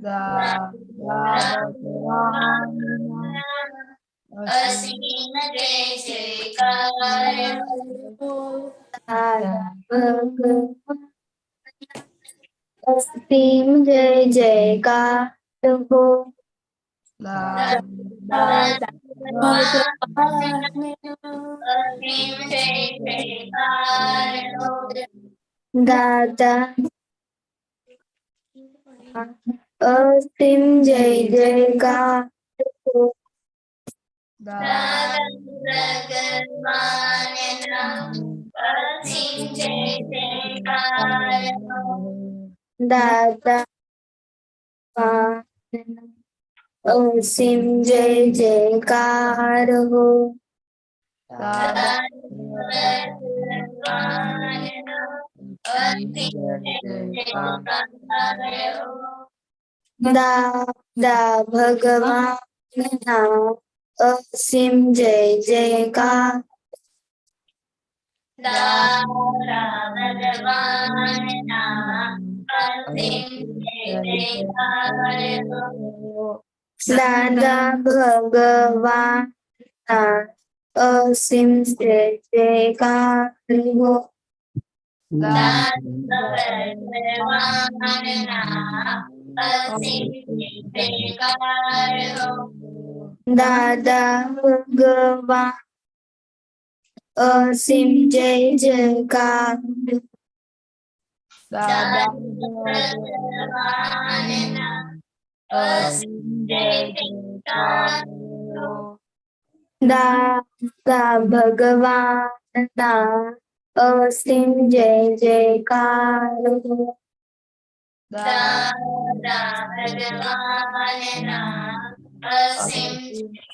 દાદા ભગવાનના અસીમ જય જયકાર હો. દાદા ભગવાન અસીમ જય જયકાર હો. દાદા ભગવાનના અસીમ જય જયકાર હો. દાદા અસીમ જય જયકાર હો. દાદા ભગવાનના અસીમ જય જયકાર હો. દાદા અસીમ જય જયકાર હો. દાદા ભગવાનના અસીમ જય જયકાર હો. દાદા ભગવાનના અસીમ જય જયકાર. દાદા ભગવાનના અસીમ જય જયકાર હો. દાદા ભગવાનના અસીમ જય જયકાર હો. દાદા ભગવાનના અસીમ જય જયકાર હો. દાદા ભગવાન અસીમ જય જયકાર. દાદા ભગવાનના અસીમ જય જયકાર હો. દાદા ભગવાનના અસીમ જય જયકાર હો. દાદા ભગવાનના અસીમ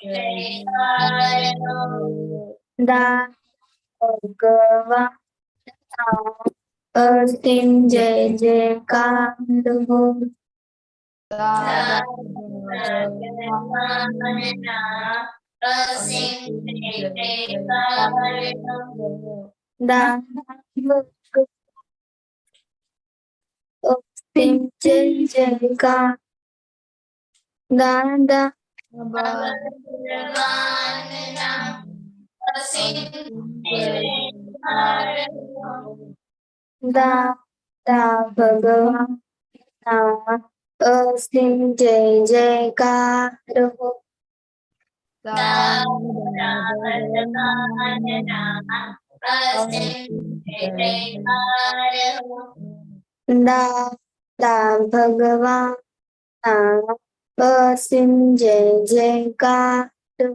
જય જયકાર હો. દાદા ભગવાનના અસીમ જય જયકાર હો. દાદા ભગવાનના અસીમ જય જયકાર હો. દાદા અસીમ જય જયકાર. દાદા ભગવાનના અસીમ જય જયકાર હો. દાદા ભગવાનના અસીમ જય જયકાર હો. દાદા ભગવાનના અસીમ જય જયકાર હો. દાદા ભગવાનના અસીમ જય જયકાર હો.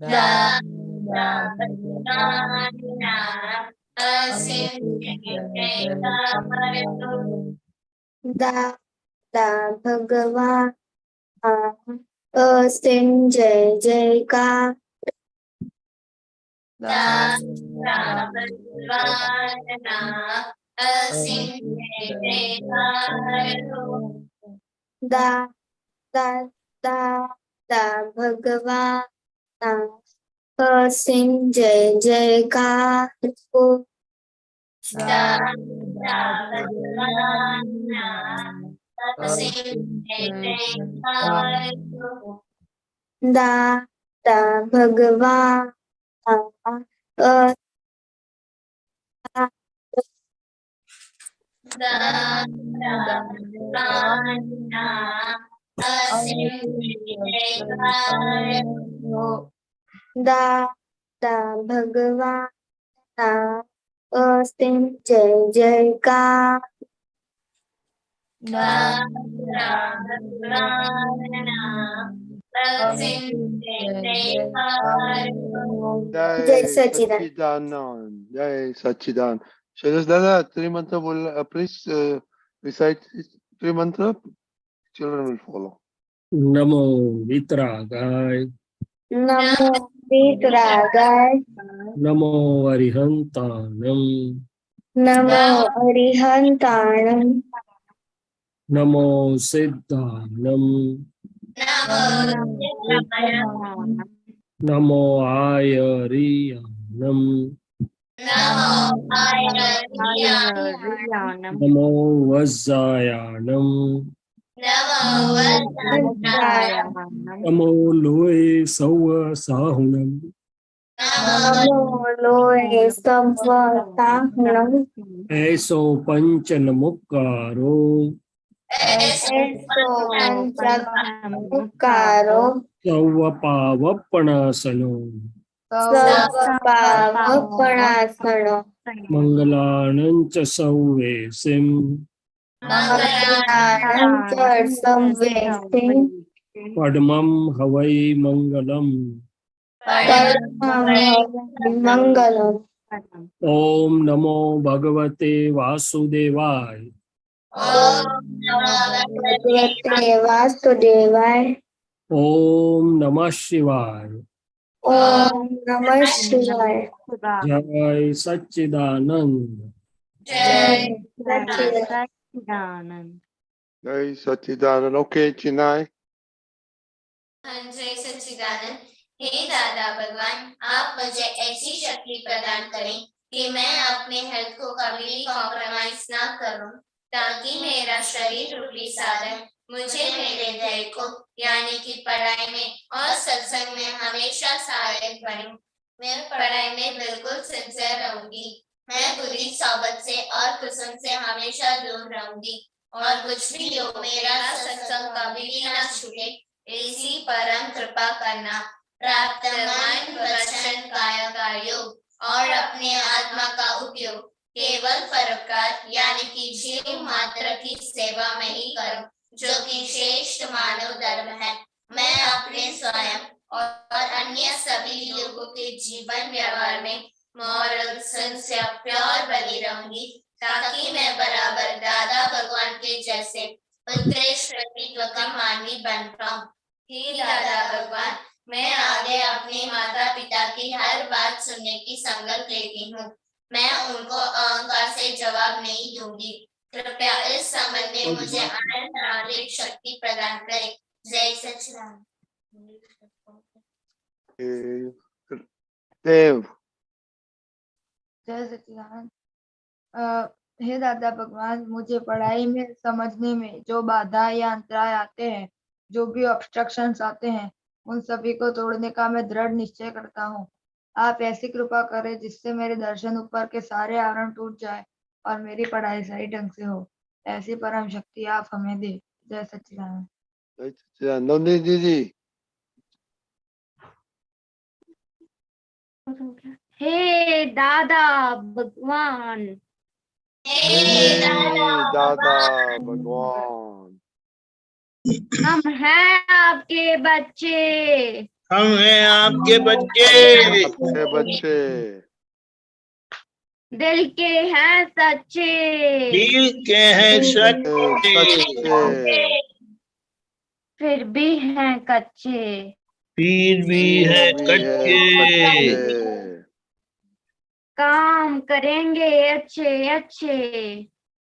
દાદા ભગવાનના અસીમ જય જયકાર હો. દાદા ભગવાનના અસીમ જય જયકાર. દાદા ભગવાનના અસીમ જય જયકાર હો. દાદા ભગવાનના અસીમ જય જયકાર હો. દાદા ભગવાનના અસીમ જય જયકાર હો. દાદા ભગવાનના દાદા ભગવાનના અસીમ જય જયકાર હો. દાદા ભગવાનના અસીમ જય જયકાર. દાદા ભગવાનના અસીમ જય જયકાર હો. જય જય સચિદાનંદ. સચ્ચિદાનંદ. જય સચ્ચિદાનંદ. Shailesh Dada, three mantra please recite three mantra. Children will follow. Namo વિતરાગાય, Namo વિતરાગાય, Namo અરિહંતાણમ, Namo અરિહંતાણમ, Namo સિદ્ધાનમ, Namo આયરિયાનમ, Namo વજ્જાયાનમ, Namo Vadodara. Namo Loe Sawa Sahunam. Namo Loe Sattva Sahanam. Eso Panchanamukaro. Eso Panchakamukaro. Sawa Pavapanasano. Sarvapavapanasano. Mangalanancha Sauvesim. Mangalanam Samvesim. Padmam Havai Mangalam. Paramam Mangalam. Om Namo Bhagavate Vasudevaya. Om Namo Bhagavate Vasudevaya. Om Namah Shivaya. Om Namah Shivaya. Jai Satchidanand. Jai Satchidanand. Jai Satchidanand. Okay, Chinai. जय सच्चिदानंद। हे दादा भगवान, आप मुझे ऐसी शक्ति प्रदान करें कि मैं अपने हेल्थ को कभी भी कॉम्प्रोमाइज ना करूं, ताकि मेरा शरीर रूपी साधन मुझे मेरे ध्येय को यानी कि पढ़ाई में और सत्संग में हमेशा सहायक बने। मैं पढ़ाई में बिल्कुल सिंसियर रहूंगी। मैं बुरी सोबत से और कुसुम से हमेशा दूर रहूंगी और कुछ भी हो मेरा सत्संग कभी भी ना छूटे, ऐसी परम कृपा करना। प्राप्त मन वचन काया का योग और अपने आत्मा का उपयोग केवल परोपकार यानी कि जीव मात्र की सेवा में ही करूं, जो कि श्रेष्ठ मानव धर्म है। मैं अपने स्वयं और अन्य सभी लोगों के जीवन व्यवहार में मॉरल सिंसियर प्योर बनी रहूंगी, ताकि मैं बराबर दादा भगवान के जैसे उत्कृष्ट व्यक्तित्व का मानवी बन पाऊं। हे दादा भगवान, मैं आगे अपने माता पिता की हर बात सुनने की संकल्प लेती हूँ। मैं उनको अहंकार से जवाब नहीं दूंगी। कृपया इस संबंध में मुझे आनंद आंतरिक शक्ति प्रदान करें। जय सच्चिदानंद। Dev. जय सच्चिदानंद। हे दादा भगवान, मुझे पढ़ाई में समझने में जो बाधा या अंतराय आते हैं, जो भी ऑब्स्ट्रक्शंस आते हैं, उन सभी को तोड़ने का मैं दृढ़ निश्चय करता हूँ। आप ऐसी कृपा करें जिससे मेरे दर्शन ऊपर के सारे आवरण टूट जाए और मेरी पढ़ाई सही ढंग से हो। ऐसी परम शक्ति आप हमें दे। जय सच्चिदानंद। Jai Satchidanand. Nandini Didi. हे दादा भगवान। Hey, Dada Bhagwan. हम हैं आपके बच्चे। हम हैं आपके बच्चे, आपके बच्चे दिल के हैं सच्चे। दिल के हैं सच्चे, सच्चे फिर भी हैं कच्चे। पीर भी है कच्चे, काम करेंगे अच्छे अच्छे।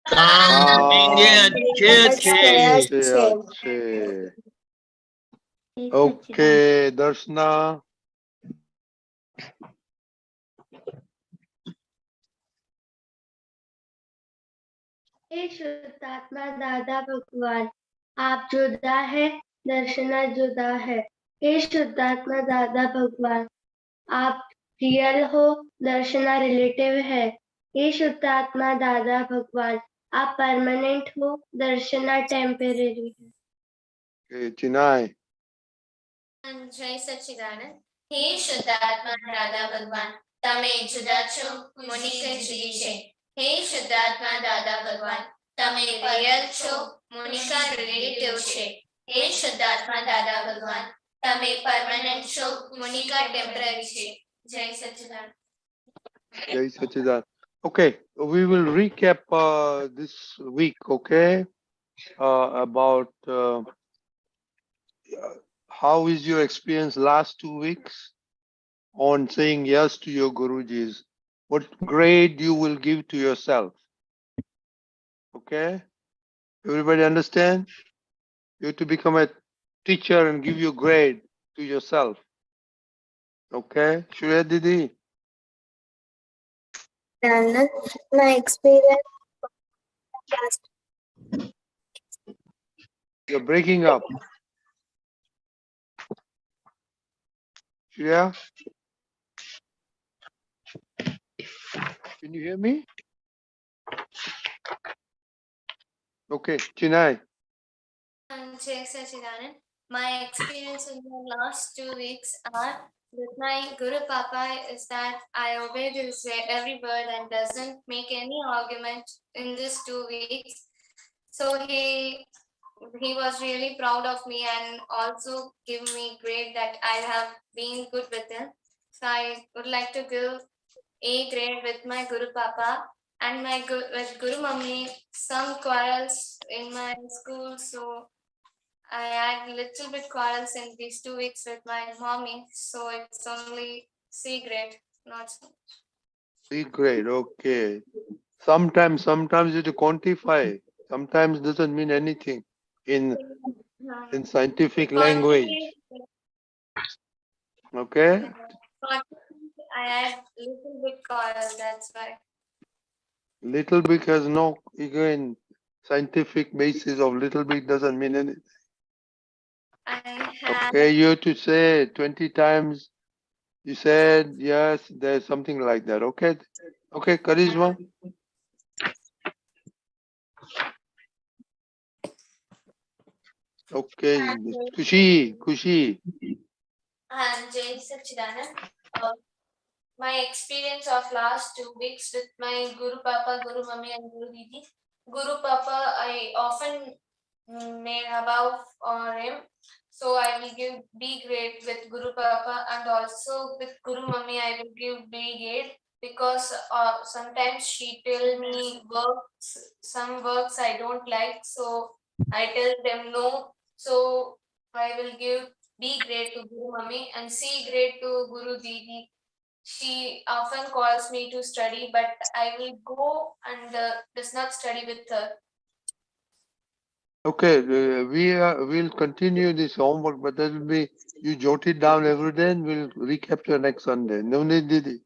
काम करेंगे अच्छे अच्छे। ओके दर्शना। हे शुद्धात्मा दादा भगवान, आप जुदा है, दर्शना जुदा है। हे शुद्धात्मा दादा भगवान, आप रियल हो, दर्शना रिलेटिव है। हे शुद्धात्मा दादा भगवान, आप परमानेंट हो, दर्शना टेम्परेरी है। चिनाई। जय सच्चिदानंद। हे शुद्धात्मा दादा भगवान, તમે જુદા છો, મોનિકા જુદી છે। હે શુદ્ધાત્મા દાદા ભગવાન, તમે રિયલ છો, મોનિકા રિલેટિવ છે। હે શુદ્ધાત્મા દાદા ભગવાન, તમે પરમાનન્ટ છો, મોનિકા ટેમ્પરરી છે। જય સચ્ચિદાનંદ। Jai Satchidanand. Okay, we will recap this week, okay, about how is your experience last 2 weeks on saying yes to your Gurujis. What grade you will give to yourself. Okay, everybody understand? You have to become a teacher and give your grade to yourself. Okay, Shreya Didi. My experience You're breaking up. Shreya? Can you hear me? Okay, Chinai. Jai Sachidanand. My experience in the last 2 weeks are with my Guru Papa is that I obeyed his every word and doesn't make any argument in these 2 weeks. So he was really proud of me and also give me grade that I have been good with him. So I would like to give A grade with my Guru Papa and with Guru Mummy. Some quarrels in my school, so I had little bit quarrels in these 2 weeks with my mommy. So it's only C grade, not so. C grade, okay. Sometimes you have to quantify. Sometimes doesn't mean anything in scientific language. Okay? I had little bit quarrel, that's why. Little bit has no, again, scientific basis of little bit doesn't mean anything. I had Okay, you have to say 20 times. You said yes, there's something like that. Okay? Okay, Charisma? Okay, Kushi. and Jai Sachidanand. My experience of last 2 weeks with my Guru Papa, Guru Mummy and Guru Didi. Guru Papa, I often made above on him. So I will give B grade with Guru Papa, and also with Guru Mummy I will give B grade because sometimes she tell me some works I don't like, so I tell them no. So I will give B grade to Guru Mummy and C grade to Guru Didi. She often calls me to study, but I will go and does not study with her. Okay, we'll continue this homework, but that will be, you jot it down every day and we'll recapture next Sunday. No need, Didi.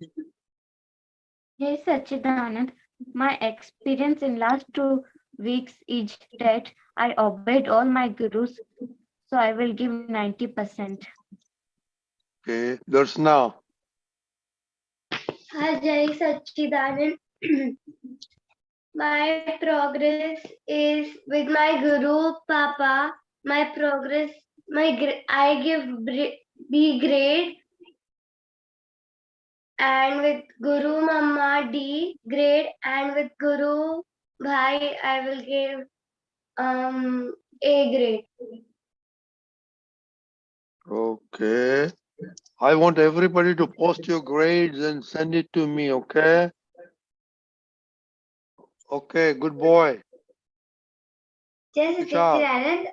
Yes, Sachidanand. My experience in last 2 weeks is that I obeyed all my gurus, so I will give 90%. Okay, that's now. Hi, Jai Sachidanand. My progress is with my Guru Papa. My progress, I give B grade, and with Guru Mama D grade, and with Guru Bhai I will give A grade. Okay. I want everybody to post your grades and send it to me, okay? Okay, good boy. Jai Vishal. Sachidanand.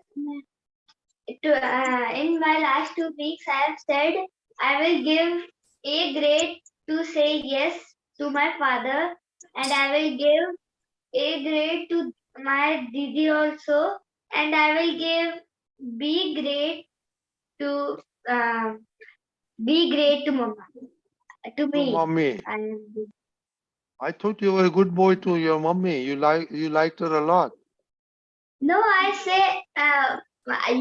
In my last 2 weeks, I have said I will give A grade to say yes to my father, and I will give A grade to my Didi also, and I will give B grade to Mama, to me. Mommy. And I thought you were a good boy to your mommy. You liked her a lot. no, I say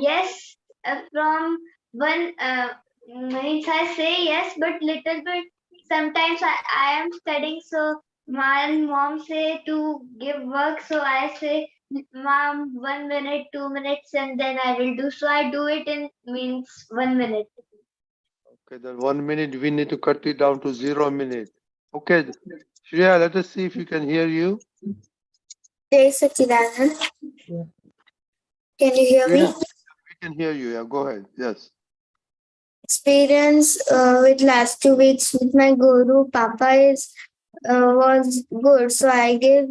yes from one means I say yes, but little bit. Sometimes I am studying, so my mom say to give work, so I say, Mom, 1 minute, 2 minutes, and then I will do. So I do it in means 1 minute. Okay, then 1 minute, we need to cut it down to 0 minute. Okay, Shreya, let us see if we can hear you. Jai Sachidanand. Can you hear me? Yeah, we can hear you. Yeah, go ahead. Yes. Experience with last 2 weeks with my Guru Papa is was good. So I give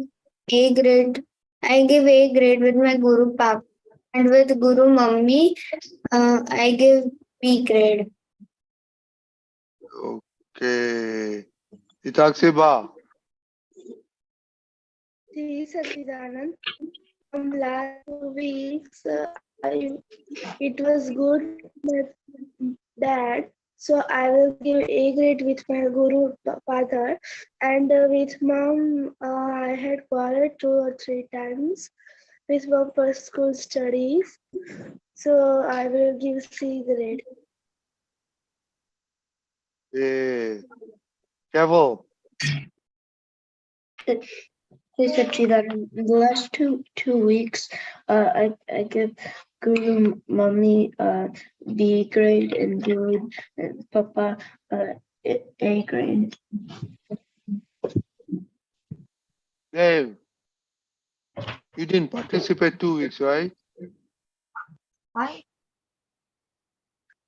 A grade. I give A grade with my Guru Papa, and with Guru Mummy, I give B grade. Okay. Itaksiba. Jai Sachidanand. From last 2 weeks, it was good with dad. So I will give A grade with my Guru father, and with mom I had quarreled 2 or 3 times. with bumper school studies. So I will give C grade. Kevo. Hey Sachidanand, in the last two weeks, I give Guru Mommy B grade and Guru Papa A grade. Dave, you didn't participate 2 weeks, right? Why?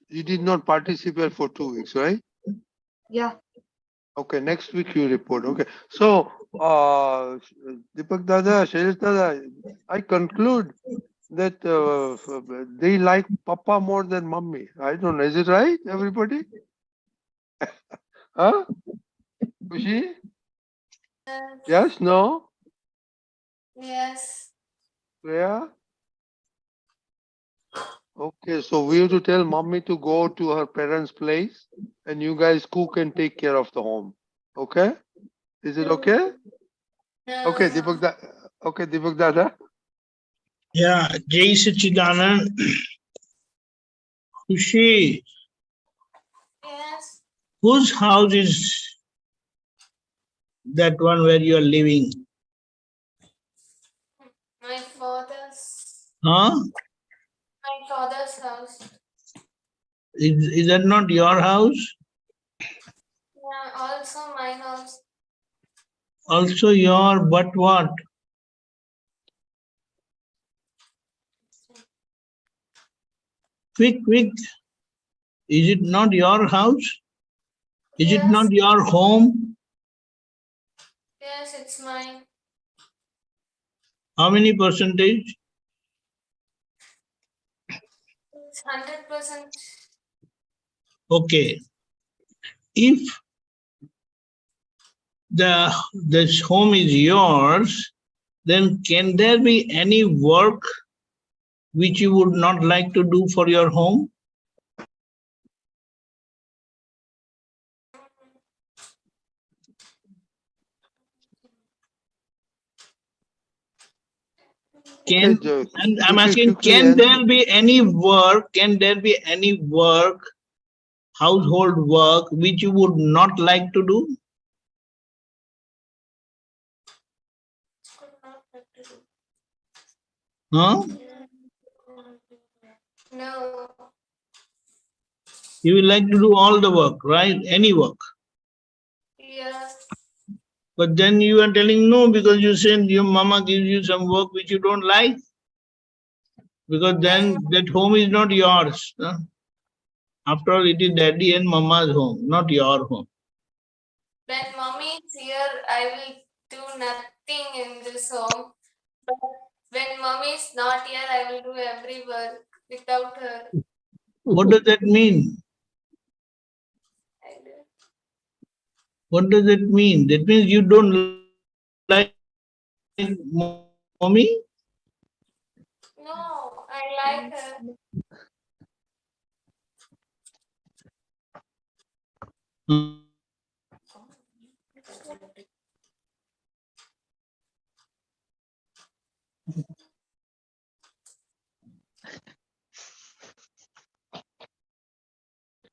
You did not participate for 2 weeks, right? Yeah. Okay, next week you report. Okay. So, Deepak Dada, Shailesh Dada, I conclude that they like Papa more than Mummy. I don't know. Is it right, everybody? Huh? Kushi? Yes, no? Yes. Yeah? Okay, so we have to tell Mummy to go to her parents' place and you guys cook and take care of the home. Okay? Is it okay? Okay, Deepak Dada. Yeah, Jai Sachidanand. Kushi, Yes. whose house is that one where you are living? My father's Huh? house. Is that not your house? Yeah, also my house. Also your, but what? Quick, quick. Is it not your house? Is it Yes. not your home? Yes, it's mine. How many percentage? It's 100%. Okay. If this home is yours, then can there be any work which you would not like to do for your home? Okay, And I'm quickly asking, can answer. there be any work, household work, which you would not like to do? Huh? No. You will like to do all the work, right? Any work. Yes. But then you are telling no, because you said your mama gives you some work which you don't like. Because then that home is not yours. Huh? After all, it is daddy and mama's home, not your home. When mommy is here, I will do nothing in this home. But when mommy is not here, I will do every work without her. What does that mean? I do. What does that mean? That means you don't like mommy? No, I like her.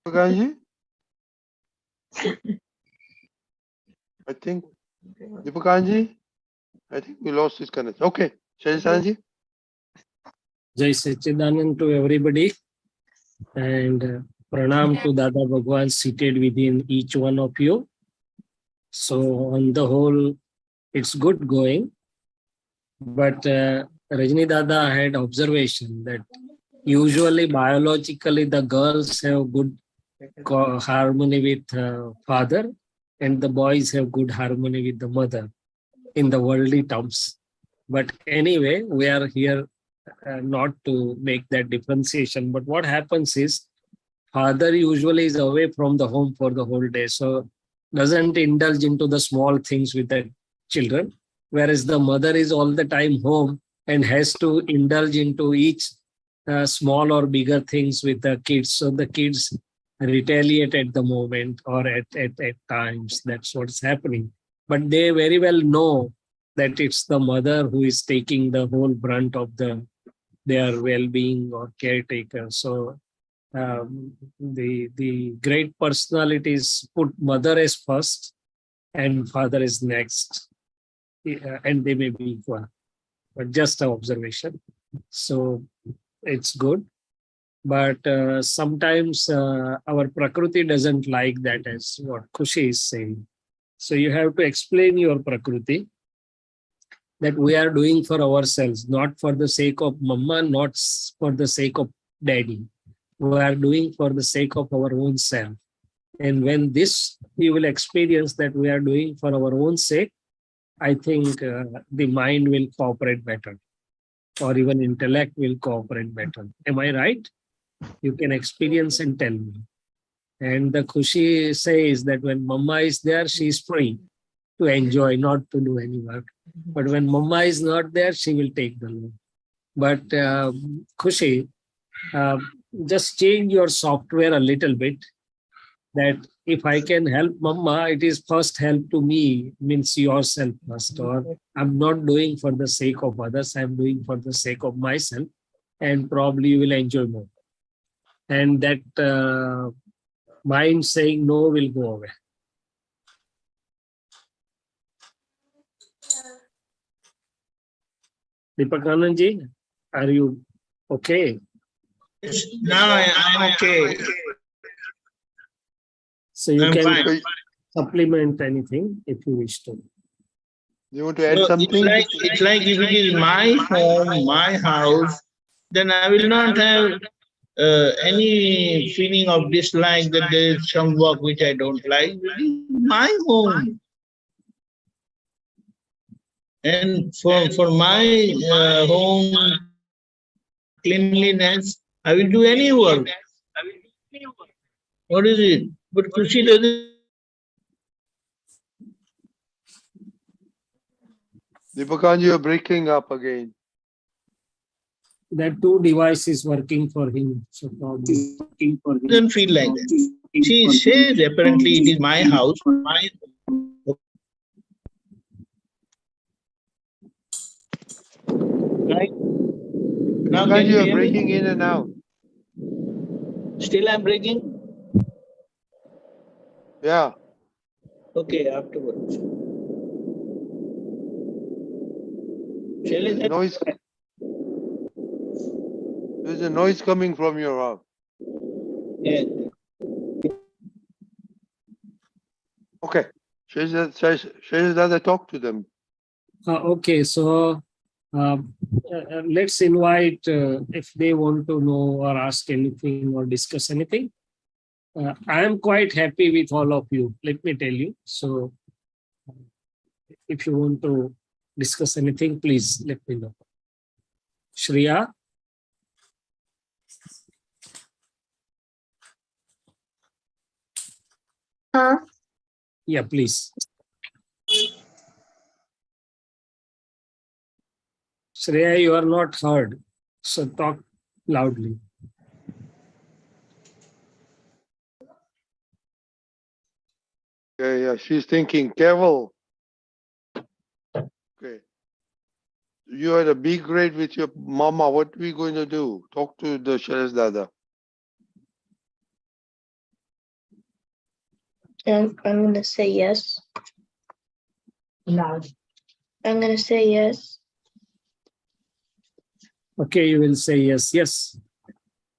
Deepakanji? I think, Deepakanji? I think we lost his connection. Okay, Shaileshanandji? Jai Sachidanand to everybody, and pranam to Dada Bhagwan seated within each one of you. So on the whole, it's good going. But Rajni Dada had observation that usually biologically the girls have good harmony with father and the boys have good harmony with the mother in the worldly terms. But anyway, we are here not to make that differentiation. But what happens is father usually is away from the home for the whole day. So doesn't indulge into the small things with the children, whereas the mother is all the time home and has to indulge into each small or bigger things with the kids. So the kids retaliate at the moment or at times. That's what's happening. But they very well know that it's the mother who is taking the whole brunt of their well-being or caretaker. So the great personalities put mother as first and father is next, and they may be equal, but just an observation. So it's good, but sometimes our Prakruti doesn't like that, as what Khushi is saying. So you have to explain your Prakruti that we are doing for ourselves, not for the sake of mama, not for the sake of daddy. We are doing for the sake of our own self. And when this you will experience that we are doing for our own sake, I think the mind will cooperate better, or even intellect will cooperate better. Am I right? You can experience and tell me. And the Khushi says that when mama is there, she is free to enjoy, not to do any work. But when mama is not there, she will take the load. But Khushi, just change your software a little bit, that if I can help mama, it is first help to me, means yourself first. Or I'm not doing for the sake of others, I'm doing for the sake of myself, and probably you will enjoy more. And that mind saying no will go away. Deepakanandji, are you okay? Yes, now I'm okay. So you I'm can fine. supplement anything if you wish to. You want to add So something? it's like if it is my home, my house, then I will not have any feeling of dislike that there is some work which I don't like. It is my home. And for my home cleanliness, I will do any work. What is it? But Khushi doesn't. Deepakanji, you're breaking up again. That two devices working for him. So probably working for him. Doesn't feel like that. She says apparently it is my house, my. Right? Now can Deepakanji, you you're hear breaking me? in and out. Still I'm breaking? Yeah. Okay, afterwards. There's a noise. There's a noise coming from your house. Yes. Okay. Shaileshanandji, talk to them. Okay, so let's invite if they want to know or ask anything or discuss anything. I am quite happy with all of you, let me tell you. So if you want to discuss anything, please let me know. Shreya? Yeah, please. Shreya, you are not heard, so talk loudly. Yeah, she's thinking, careful. Okay. You had a big grade with your mama. What are we going to do? Talk to the Shaileshanandji. I'm going to say yes. Loud. I'm going to say yes. Okay, you will say yes, yes.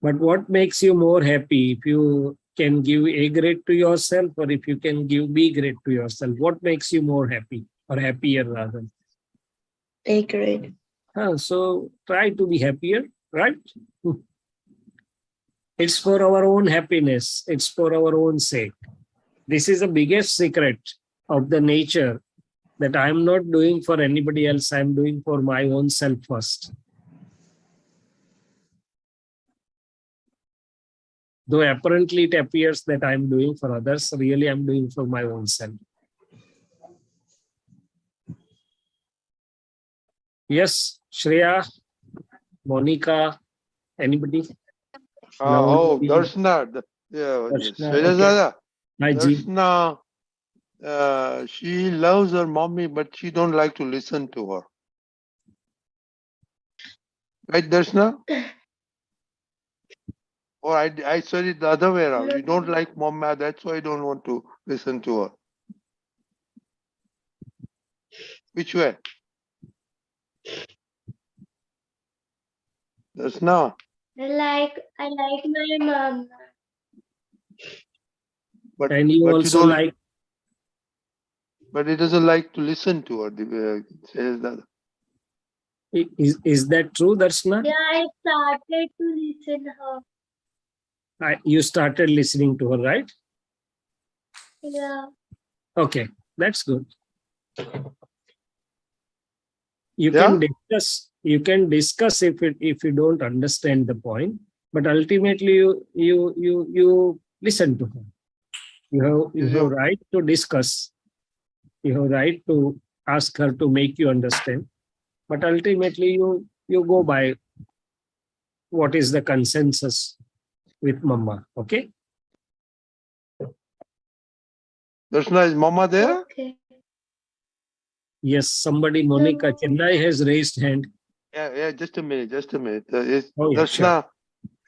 But what makes you more happy? If you can give A grade to yourself, or if you can give B grade to yourself, what makes you more happy, or happier rather? A grade. So try to be happier, right? It's for our own happiness. It's for our own sake. This is the biggest secret of the nature, that I'm not doing for anybody else. I'm doing for my own self first. Though apparently it appears that I'm doing for others, really I'm doing for my own self. Yes, Shreya, Monica, anybody? Oh, Darshana. Yeah, Darshana, Shaileshanandji. Hi, Ji. Darshana. She loves her mommy, but she don't like to listen to her. Right, Darshana? Or I said it the other way around. You don't like mama, that's why you don't want to listen to her. Which way? Darshana. I like my mom. But And you but you also don't. like, But it doesn't like to listen to her. Says that. is that true, Darshana? Yeah, I started to listen her. You started listening to her, right? Yeah. Okay, that's good. You Yeah? can discuss. You can discuss if you don't understand the point, but ultimately you listen to her. You Is have your right to discuss. You have right to ask her to make you understand, but ultimately you go by what is the consensus with mama. Okay. Darshana, is mama there? Okay. Yes, somebody, Monica No. Chennai has raised hand. Yeah, just a minute. Is Oh yeah, sure. Darshana,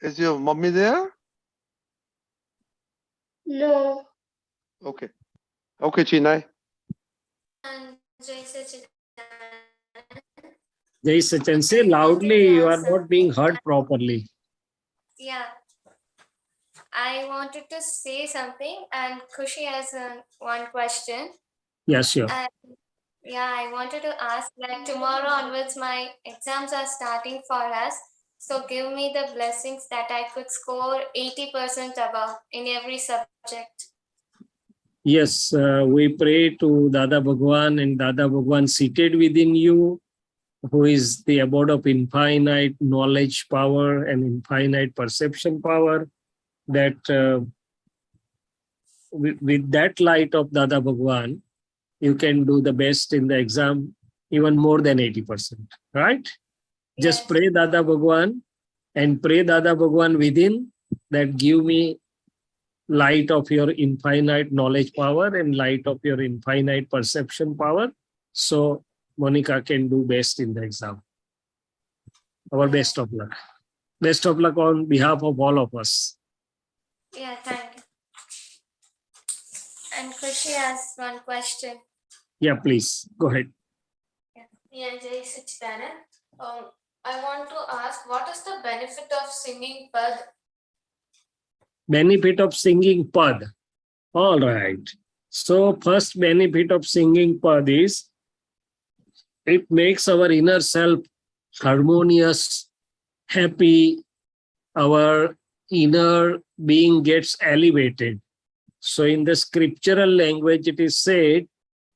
is your mommy there? No. Okay. Okay, Chinai. And Jai Sachidanand. Jai Sachin, say I wanted loudly, to you are ask not being something. heard properly. Yeah, I wanted to say something, and Khushi has one question. Yeah, sure. And yeah, I wanted to ask that tomorrow onwards, my exams are starting for us. So give me the blessings that I could score 80% above in every subject. Yes, we pray to Dada Bhagwan and Dada Bhagwan seated within you, who is the abode of infinite knowledge power and infinite perception power, that with that light of Dada Bhagwan, you can do the best in the exam, even more than 80%, right? Just Yes. pray Dada Bhagwan and pray Dada Bhagwan within, that give me light of your infinite knowledge power and light of your infinite perception power. So Monica can do best in the exam. Our Yeah. best of luck. Best of luck on behalf of all of us. Yeah, thank you. And Khushi has one question. Yeah, please go ahead. Yeah, Jai Sachidanand. I want to ask, what is the benefit of singing Pad? Benefit of singing Pad. All right. So first benefit of singing Pad is it makes our inner self harmonious, happy. Our inner being gets elevated. So in the scriptural language, it is said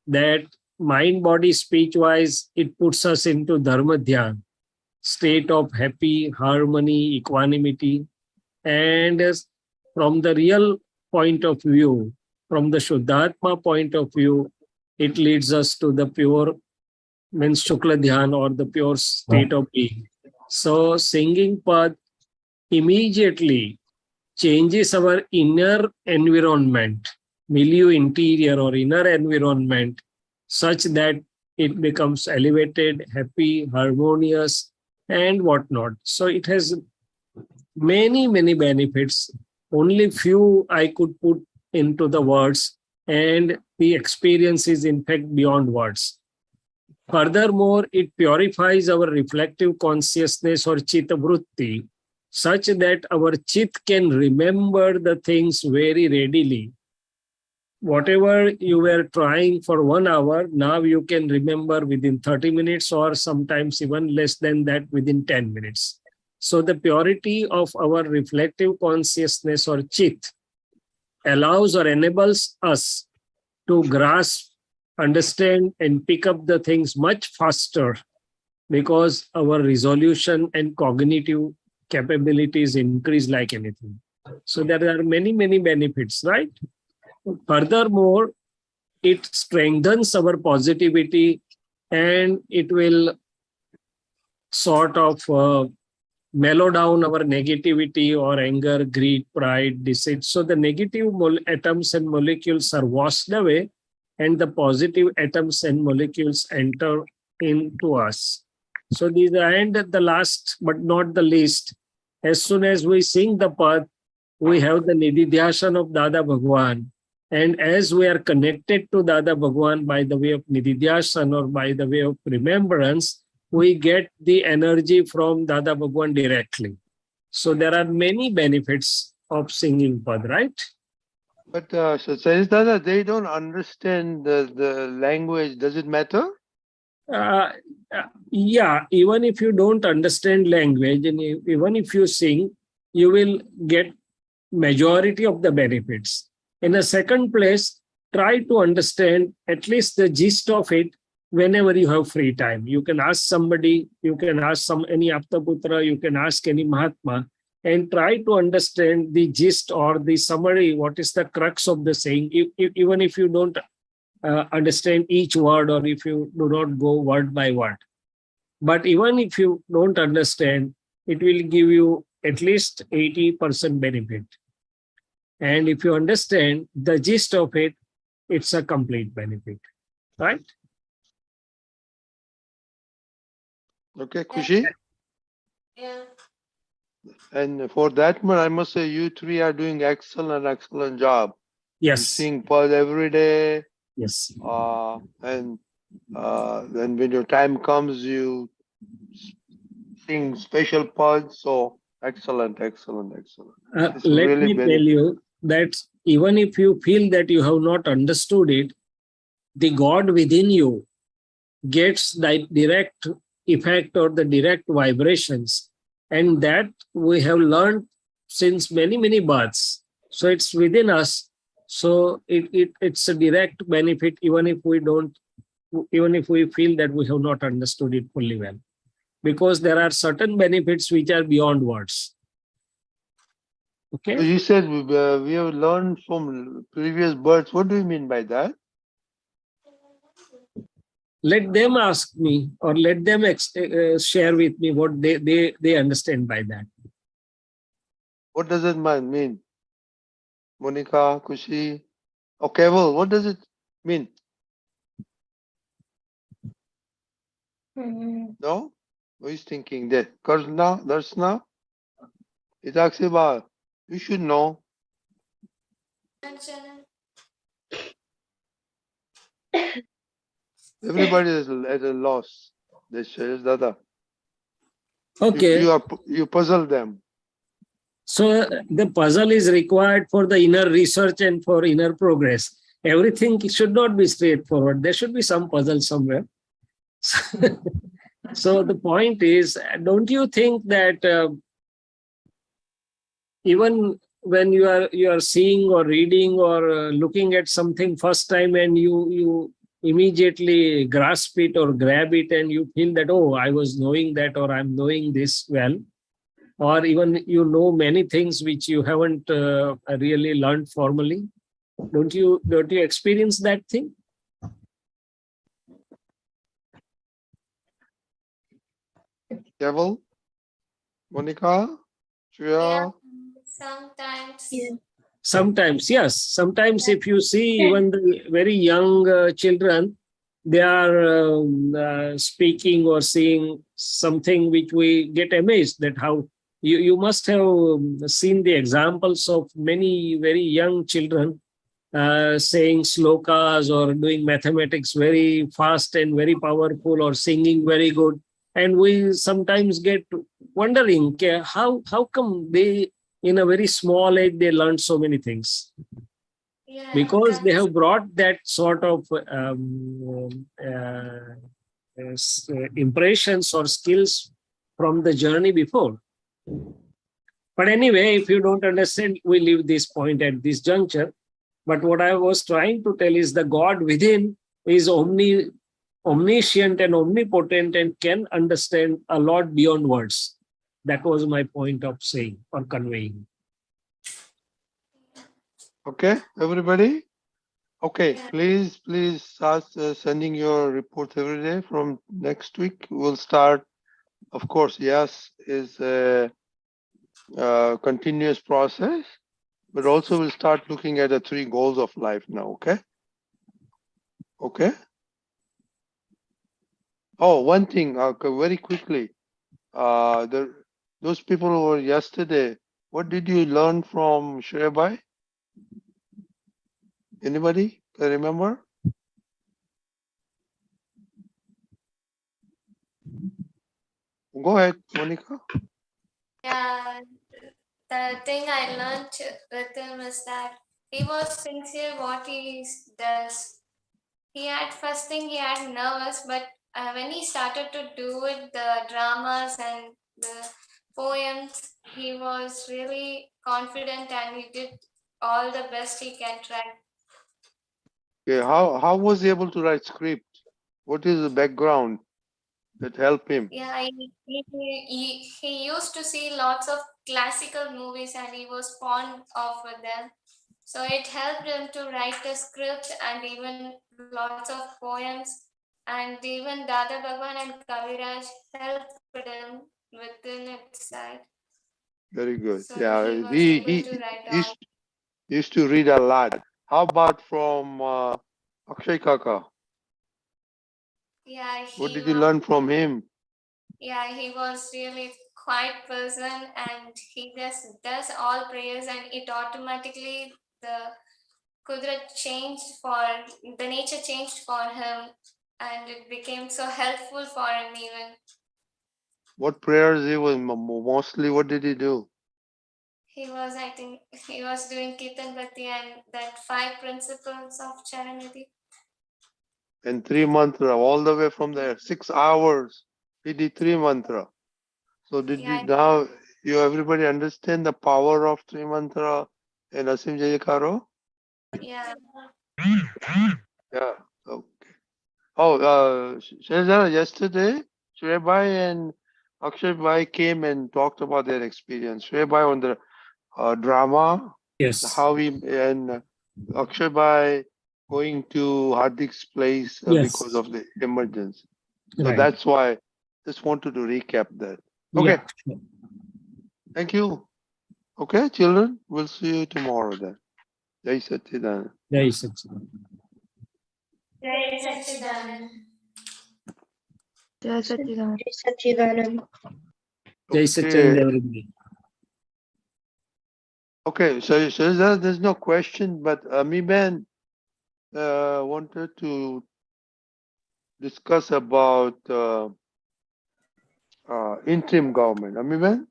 that mind, body, speech wise, it puts us into dharma dhyan, state of happy, harmony, equanimity. And from the real point of view, from the Shuddhatma point of view, it leads us to the pure, means Shukla Dhyan, or the pure state of being. So singing Pad immediately changes our inner environment, milieu interior or inner environment, such that it becomes elevated, happy, harmonious, and whatnot. So it has many, many benefits. Only few I could put into the words, and the experience is in fact beyond words. Furthermore, it purifies our reflective consciousness or chitta vritti, such that our chit can remember the things very readily. Whatever you were trying for 1 hour, now you can remember within 30 minutes, or sometimes even less than that, within 10 minutes. So the purity of our reflective consciousness or chit allows or enables us to grasp, understand, and pick up the things much faster, because our resolution and cognitive capabilities increase like anything. So there are many, many benefits, right? Furthermore, it strengthens our positivity, and it will sort of mellow down our negativity or anger, greed, pride, deceit. So the negative atoms and molecules are washed away, and the positive atoms and molecules enter into us. So these are, and the last but not the least, as soon as we sing the path, we have the Nididhyasana of Dada Bhagwan. And as we are connected to Dada Bhagwan by the way of Nididhyasana or by the way of remembrance, we get the energy from Dada Bhagwan directly. So there are many benefits of singing pad, right? But says Dada, they don't understand the language. Does it matter? Yeah, even if you don't understand language and even if you sing, you will get majority of the benefits. In a second place, try to understand at least the gist of it whenever you have free time. You can ask somebody, you can ask any Aptaputra, you can ask any Mahatma, and try to understand the gist or the summary, what is the crux of the saying, even if you don't understand each word or if you do not go word by word. But even if you don't understand, it will give you at least 80% benefit. And if you understand the gist of it, it's a complete benefit, right? Okay, Kushi. Yeah. And for that one, I must say you three are doing excellent job. You Yes, sing pad every day, yes. and then when your time comes, you sing special pads. So excellent. It's Let really me very tell you that even if you feel that you have not understood it, the God within you gets the direct effect or the direct vibrations. And that we have learned since many births. So it's within us. So it's a direct benefit, even if we feel that we have not understood it fully well. Because there are certain benefits which are beyond words. Okay. You said we have learned from previous births. What do you mean by that? Let them ask me or let them share with me what they understand by that. What does it mean? Monica, Kushi, okay, well, what does it mean? No? Who is thinking that? Karna, Darsna, Itaksiba, you should know. Everybody is at a loss. This says Dada. Okay. You puzzle them. So the puzzle is required for the inner research and for inner progress. Everything should not be straightforward. There should be some puzzle somewhere. So the point is, don't you think that even when you are seeing or reading or looking at something first time and you immediately grasp it or grab it and you feel that, oh, I was knowing that or I'm knowing this well, or even you know many things which you haven't really learned formally? Don't you experience that thing? Devil, Monica, Yeah. Shreya. Sometimes. Yeah. Sometimes, yes. Sometimes if you see even the very young children, they are speaking or saying something which we get amazed that how you must have seen the examples of many very young children saying slokas or doing mathematics very fast and very powerful or singing very good. And we sometimes get wondering, okay, how come they, in a very small age, they learn so many things? Yeah, Because they that's- have brought that sort of impressions or skills from the journey before. But anyway, if you don't understand, we leave this point at this juncture. But what I was trying to tell is the God within is omniscient and omnipotent and can understand a lot beyond words. That was my point of saying or conveying. Okay, everybody? Okay, please start sending your reports every day from next week. We'll start, of course, yes, is a continuous process, but also we'll start looking at the 3 goals of life now, okay? Okay. Oh, one thing, very quickly. Those people who were yesterday, what did you learn from Shreyabai? Anybody can remember? Go ahead, Monica. Yeah, the thing I learned with him is that he was sincere what he does. He had first thing he had nervous, but when he started to do it, the dramas and the poems, he was really confident and he did all the best he can try. Okay, how was he able to write script? What is the background that helped him? Yeah, he used to see lots of classical movies and he was fond of them. So it helped him to write the script and even lots of poems. And even Dada Bhagwan and Kaviraj helped him within its side. Very good. So Yeah, he was he able to write all. used to read a lot. How about from Akshay Kaka? Yeah, What did you learn from him? Yeah, he was really quiet person and he just does all prayers and it automatically the Kudrat changed for the nature changed for him and it became so helpful for him even. What prayers he was mostly? What did he do? I think he was doing Kirtan Bhakti and that 5 principles of Charanidhi. And 3 mantra all the way from there. 6 hours. He did 3 mantra. So did you now everybody understand the power of 3 mantra and Asim Jayakaro? Yeah. Yeah. Okay. Oh, Shreya, yesterday, Shreyabai and Akshay Bhai came and talked about their experience. Shreyabai on the drama, Yes. how he and Akshay Bhai going to Hardik's place Yes. because of the emergency. So Right. that's why just wanted to recap that. Okay. Yeah. Thank you. Okay, children, we'll see you tomorrow then. Jai Satchidanand. Jai Satsang. Jai Sachidanand. Jai Satchidanand. Sachidanand. Jai Satsang, Okay. everybody. Okay, so there's no question, but Amiben wanted to discuss about interim government. Amiben?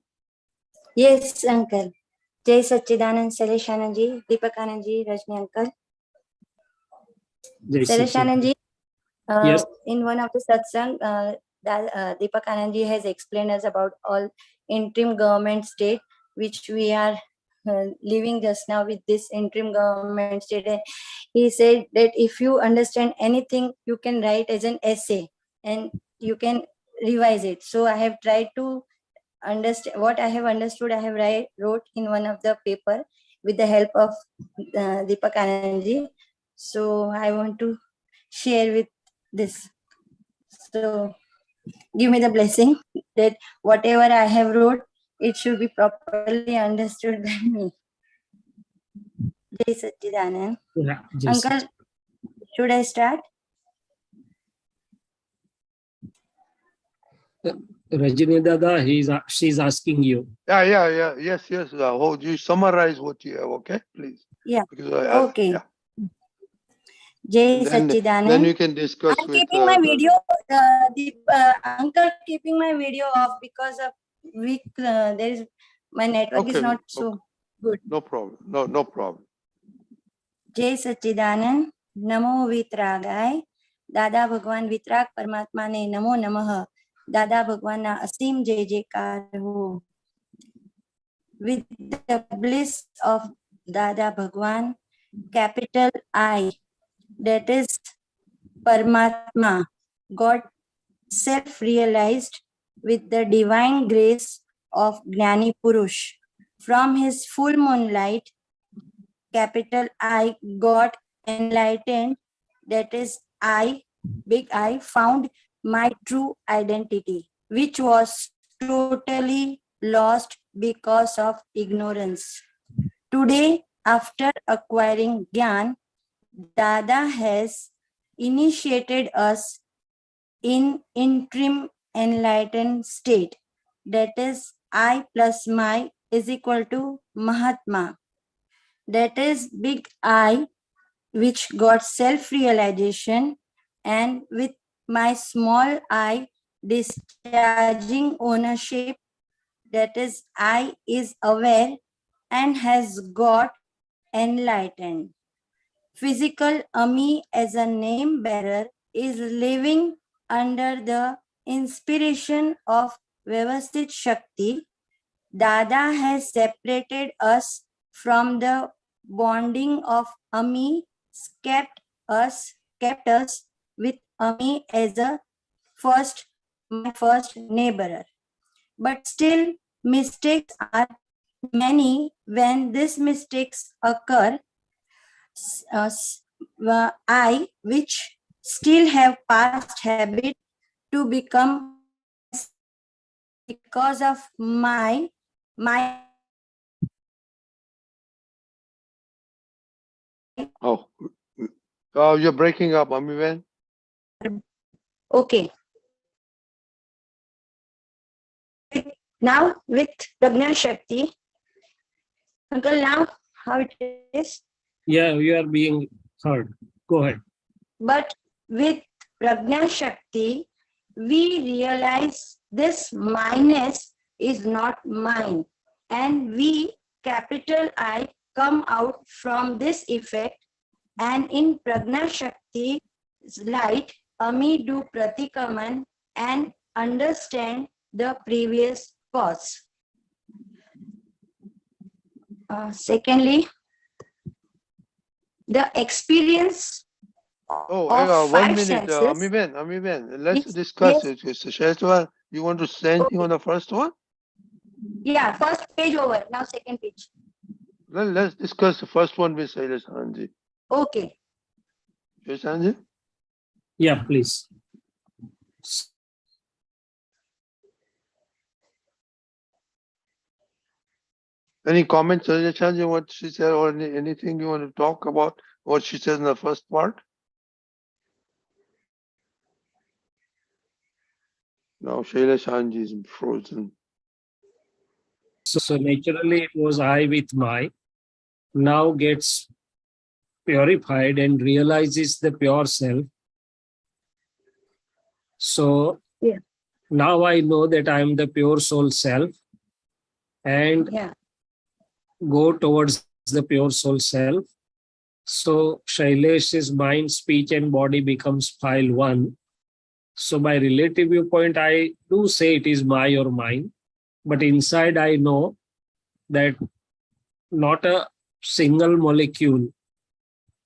Yes, uncle. Jai Sachidanand, Shaileshanandji, Deepakanandji, Rajni uncle. Jai Satsang. Shaileshanandji, Yes. in one of the satsang, Deepakanandji has explained us about all interim government state, which we are living just now with this interim government state. He said that if you understand anything, you can write as an essay and you can revise it. So I have tried to understand what I have understood. I have wrote in one of the paper with the help of Deepak Anandji. So I want to share with this. So give me the blessing that whatever I have wrote, it should be properly understood by me. Jai Sachidanand. Yeah. Jai Uncle, Satsang. should I start? Rajini Dada, she's asking you. Yeah. Yes. How do you summarize what you have? Okay, please. Yeah. Because Okay. yeah. Jai Then Sachidanand. you can discuss I'm with keeping my video, uncle, keeping my video off because of weak. My network is not so good. No problem. No problem. जय सच्चिदानंद नमो वितरागाय दादा भगवान वितराग परमात्मा ने नमो नमः दादा भगवान ना असीम जय जयकार हो with the bliss of Dada Bhagwan, capital I, that is Paramatma, God self-realized with the divine grace of Gnani Purush. From his full moonlight, capital I, got enlightened, that is I, big I, found my true identity, which was totally lost because of ignorance. Today, after acquiring Gyan, Dada has initiated us in interim enlightened state. That is, I plus my is equal to Mahatma. That is big I, which got self-realization, and with my small I discharging ownership, that is, I is aware and has got enlightened. Physical Ami as a name bearer is living under the inspiration of Vyavasthit Shakti. Dada has separated us from the bonding of Ami, kept us with Ami as a my first neighbor. But still, mistakes are many. When these mistakes occur, I, which still have past habit to become because of my Oh, you're breaking up, Amiben. okay. Now with Prajna Shakti, Uncle, now how it is? Yeah, you are being heard. Go ahead. But with Prajna Shakti, we realize this minus is not mine, and we, capital I, come out from this effect, and in Prajna Shakti's light, Ami do pratikaman and understand the previous cause. Secondly, the experience Oh, of 1 five minute, senses. Amiben, let's Yes, discuss yes. it. Shaileshanandji, you want to say anything on the first one? Yeah, first page over. Now second page. Let's discuss the first one with Shaileshanandji. Okay. Shaileshanandji? Yeah, please. Any comments, Shaileshanandji, what she said, or anything you want to talk about what she said in the first part? No, Shaileshanandji is frozen. So naturally it was I with my, now gets purified and realizes the pure self. So Yeah. now I know that I am the pure soul self, and Yeah. go towards the pure soul self. So Shailesh's mind, speech and body becomes file one. So by relative viewpoint, I do say it is my or mine, but inside I know that not a single molecule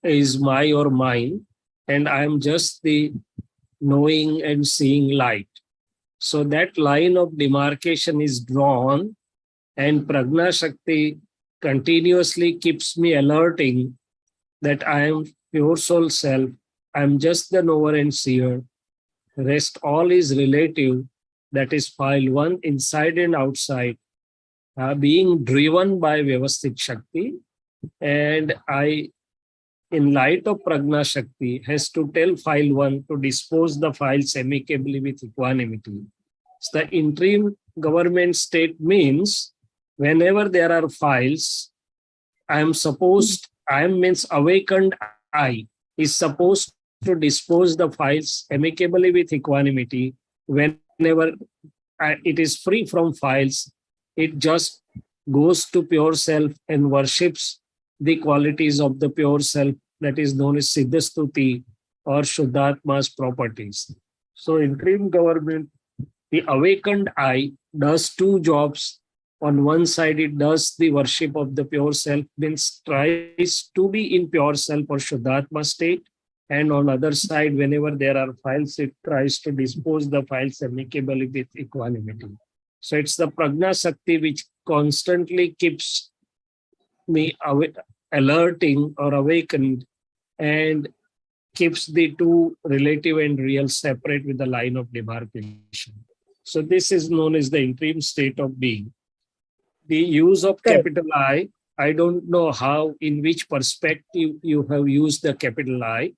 is my or mine, and I am just the knowing and seeing light. So that line of demarcation is drawn, and Prajna Shakti continuously keeps me alerting that I am pure soul self, I am just the knower and seer. Rest all is relative, that is file one, inside and outside, being driven by Vyavasthit Shakti. And I, in light of Prajna Shakti, has to tell file one to dispose the files amicably with equanimity. So the interim government state means whenever there are files, I am means awakened I is supposed to dispose the files amicably with equanimity. Whenever it is free from files, it just goes to pure self and worships the qualities of the pure self, that is known as Siddhastuti or Shuddhatma's properties. So interim government, the awakened I does two jobs. On one side, it does the worship of the pure self, means tries to be in pure self or Shuddhatma state. And on other side, whenever there are files, it tries to dispose the files amicably with equanimity. So it's the Prajna Shakti which constantly keeps me alerting or awakened, and keeps the two relative and real separate with the line of demarcation. So this is known as the interim state of being. The use of capital I don't know how, in which perspective you have used the capital I,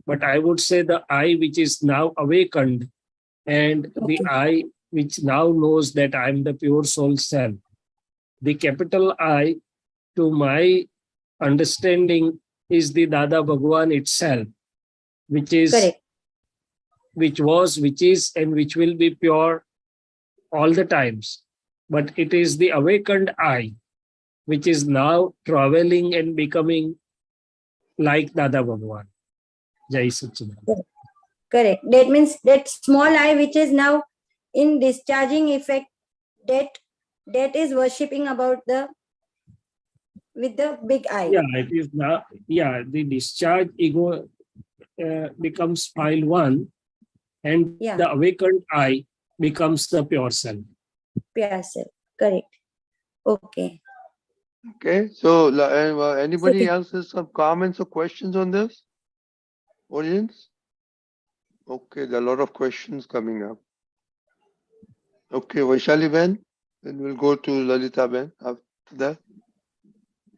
but I would say the I which is now awakened and the I which now knows that I am the pure soul self. The capital I, to my understanding, is the Dada Bhagwan itself, which is, Correct. which was, which is, and which will be pure all the times. But it is the awakened I, which is now traveling and becoming like Dada Bhagwan. Jai Satchidanand. Correct. That means that small I which is now in discharging effect, that is worshipping about the with the big I. Yeah, it is now. Yeah, the discharge ego becomes file one, and Yeah. the awakened I becomes the pure self. Pure self. Correct. Okay. Okay, so anybody So- else has some comments or questions on this? Audience? Okay, there are a lot of questions coming up. Okay, Vaishali Ben, then we'll go to Lalita Ben after that.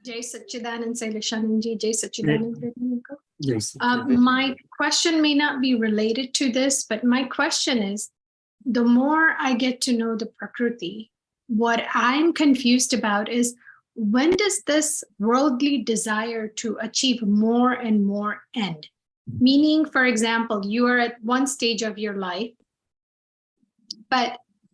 Jai Satchidanand, Shaileshanandji, Jai Satchidanand. Jai Satchidanand. My question may not be related to this, but my question is, the more I get to know the Prakruti, what I'm confused about is, when does this worldly desire to achieve more and more end? Meaning, for example, you are at one stage of your life,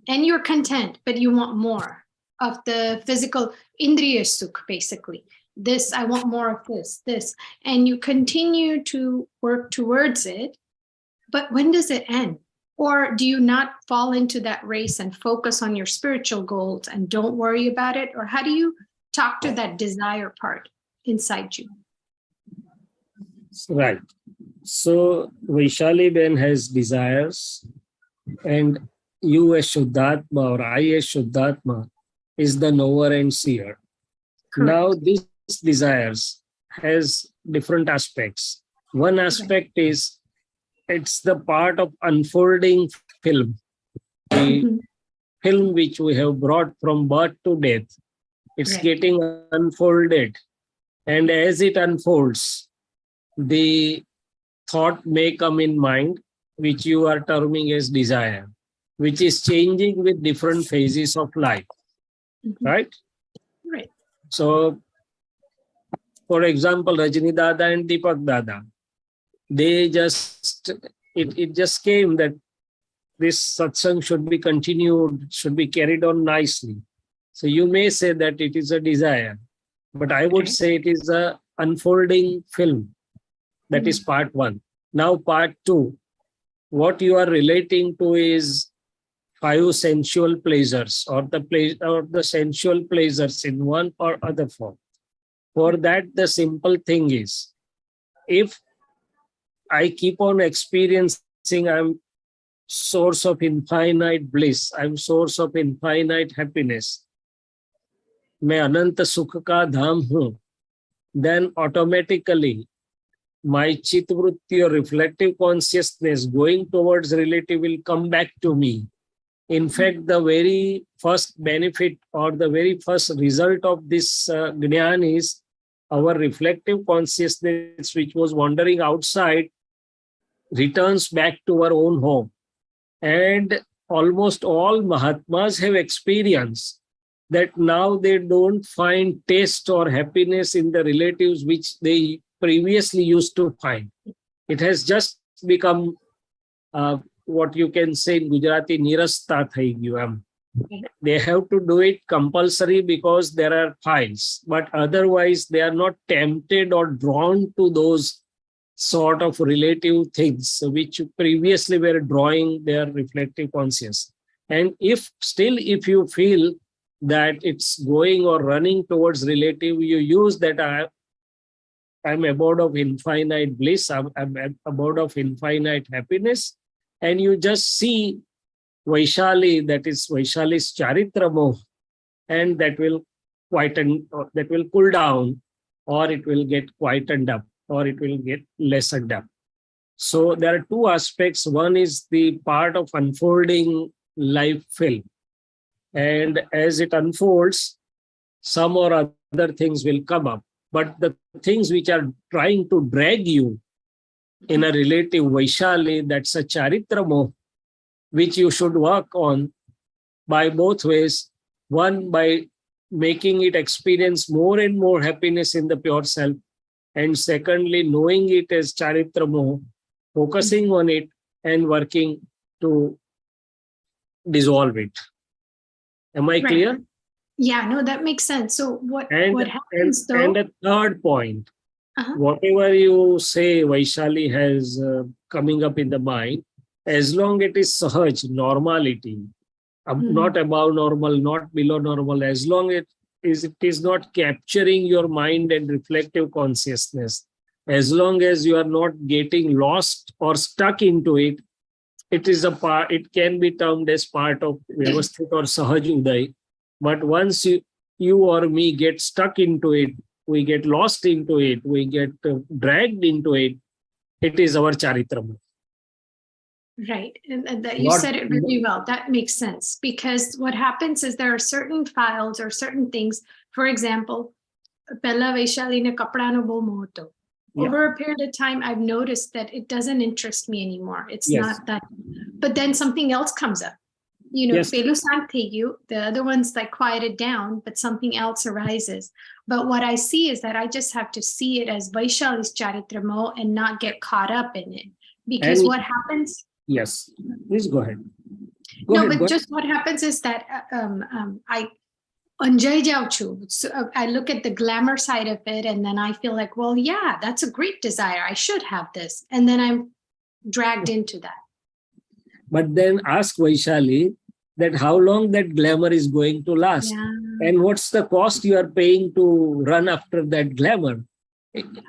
and you're content, but you want more of the physical indriya sukh, basically. This, I want more of this, and you continue to work towards it. But when does it end? Or do you not fall into that race and focus on your spiritual goals and don't worry about it? Or how do you talk to that desire part inside you? Right. So Vaishali Ben has desires, and you as Shuddhatma or I as Shuddhatma is the knower and seer. Correct. Now these desires has different aspects. One aspect is it's the part of unfolding film. The film which we have brought from birth to death, it's Right. getting unfolded. And as it unfolds, the thought may come in mind, which you are terming as desire, which is changing with different phases of life, right? Right. So, for example, Rajni Dada and Deepak Dada, they just, it just came that this satsang should be continued, should be carried on nicely. So you may say that it is a desire, but I would say it is a unfolding film. That is part one. Now part two, what you are relating to is 5 sensual pleasures or the sensual pleasures in one or other form. For that, the simple thing is, if I keep on experiencing I'm source of infinite bliss, I'm source of infinite happiness, मैं अनंत सुख का धाम हूं, then automatically my chitvrutti or reflective consciousness going towards relative will come back to me. In fact, the very first benefit or the very first result of this Gyan is our reflective consciousness, which was wandering outside, returns back to our own home. And almost all Mahatmas have experienced that now they don't find taste or happiness in the relatives which they previously used to find. It has just become what you can say in Gujarati, nirasta thai gyu. They have to do it compulsory because there are files, but otherwise they are not tempted or drawn to those sort of relative things which previously were drawing their reflective conscious. And if you feel that it's going or running towards relative, you use that I'm abode of infinite bliss, I'm abode of infinite happiness, and you just see Vaishali, that is Vaishali's Charitra Moh, and that will quieten, that will cool down, or it will get quietened up, or it will get lessened up. So there are two aspects. One is the part of unfolding life film. And as it unfolds, some or other things will come up. But the things which are trying to drag you in a relative Vaishali, that's a charitra moh, which you should work on by both ways. One, by making it experience more and more happiness in the pure self. And secondly, knowing it as charitra moh, focusing on it and working to dissolve it. Am I Right. clear? Yeah, no, that makes sense. So what And happens though? and a third point, Uh-huh. whatever you say Vaishali has coming up in the mind, as long it is sahaj, normality, not above normal, not below normal, as long it is not capturing your mind and reflective consciousness, as long as you are not getting lost or stuck into it, it is a part, it can be termed as part of Vyavasthit or Sahaj Uday. But once you or me get stuck into it, we get lost into it, we get dragged into it, it is our charitra. Right. And that you said it really well. That makes sense. Because what happens is there are certain files or certain things, for example, Pella Vaishali ne kapda no bo moto. Over a period of time, I've noticed that it doesn't interest me anymore. It's not that. But then something else comes up. You know, Pelu Santeyu, the other one's like quieted down, but something else arises. But what I see is that I just have to see it as Vaishali's Charitramo and not get caught up in it. Because what happens? Yes, please go ahead. Just what happens is that I enjoy Jauchu. So I look at the glamour side of it and then I feel like, well, yeah, that's a great desire. I should have this. And then I'm dragged into that. But then ask Vaishali that how long that glamour is going to last and what's the cost you are paying to run after that glamour.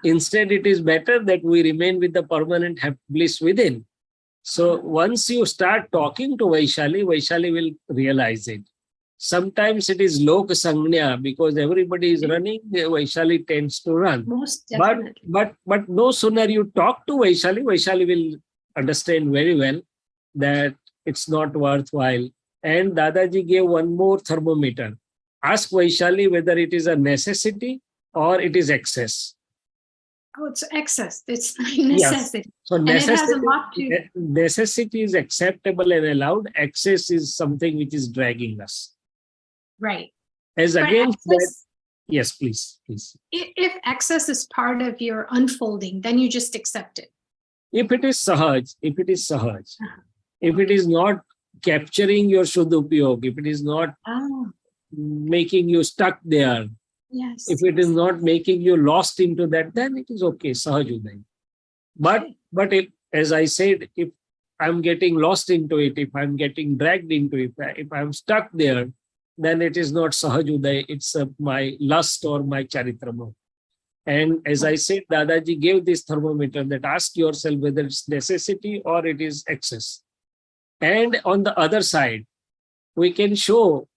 Instead, it is better that we remain with the permanent bliss within. So once you start talking to Vaishali, Vaishali will realize it. Sometimes it is lok sangnya because everybody is running, Vaishali tends to run. Most definitely. But no sooner you talk to Vaishali, Vaishali will understand very well that it's not worthwhile. And Dadaji gave one more thermometer. Ask Vaishali whether it is a necessity or it is excess. Oh, it's excess. It's necessity. Yes. So and it has a lot to... necessity is acceptable and allowed. Excess is something which is dragging us. Right. As but against excess, that, yes, please. If excess is part of your unfolding, then you just accept it. If it is sahaj, if it is not capturing your shuddhupyog, if it is not making you stuck there, if it is not making you lost into that, then it is okay, sahaj uday. But if, as I said, if I'm getting lost into it, if I'm getting dragged into it, if I'm stuck there, then it is not sahaj uday, it's my lust or my charitramo. And as I said, Dadaji gave this thermometer that ask yourself whether it's necessity or it is excess. And on the other side, we can show,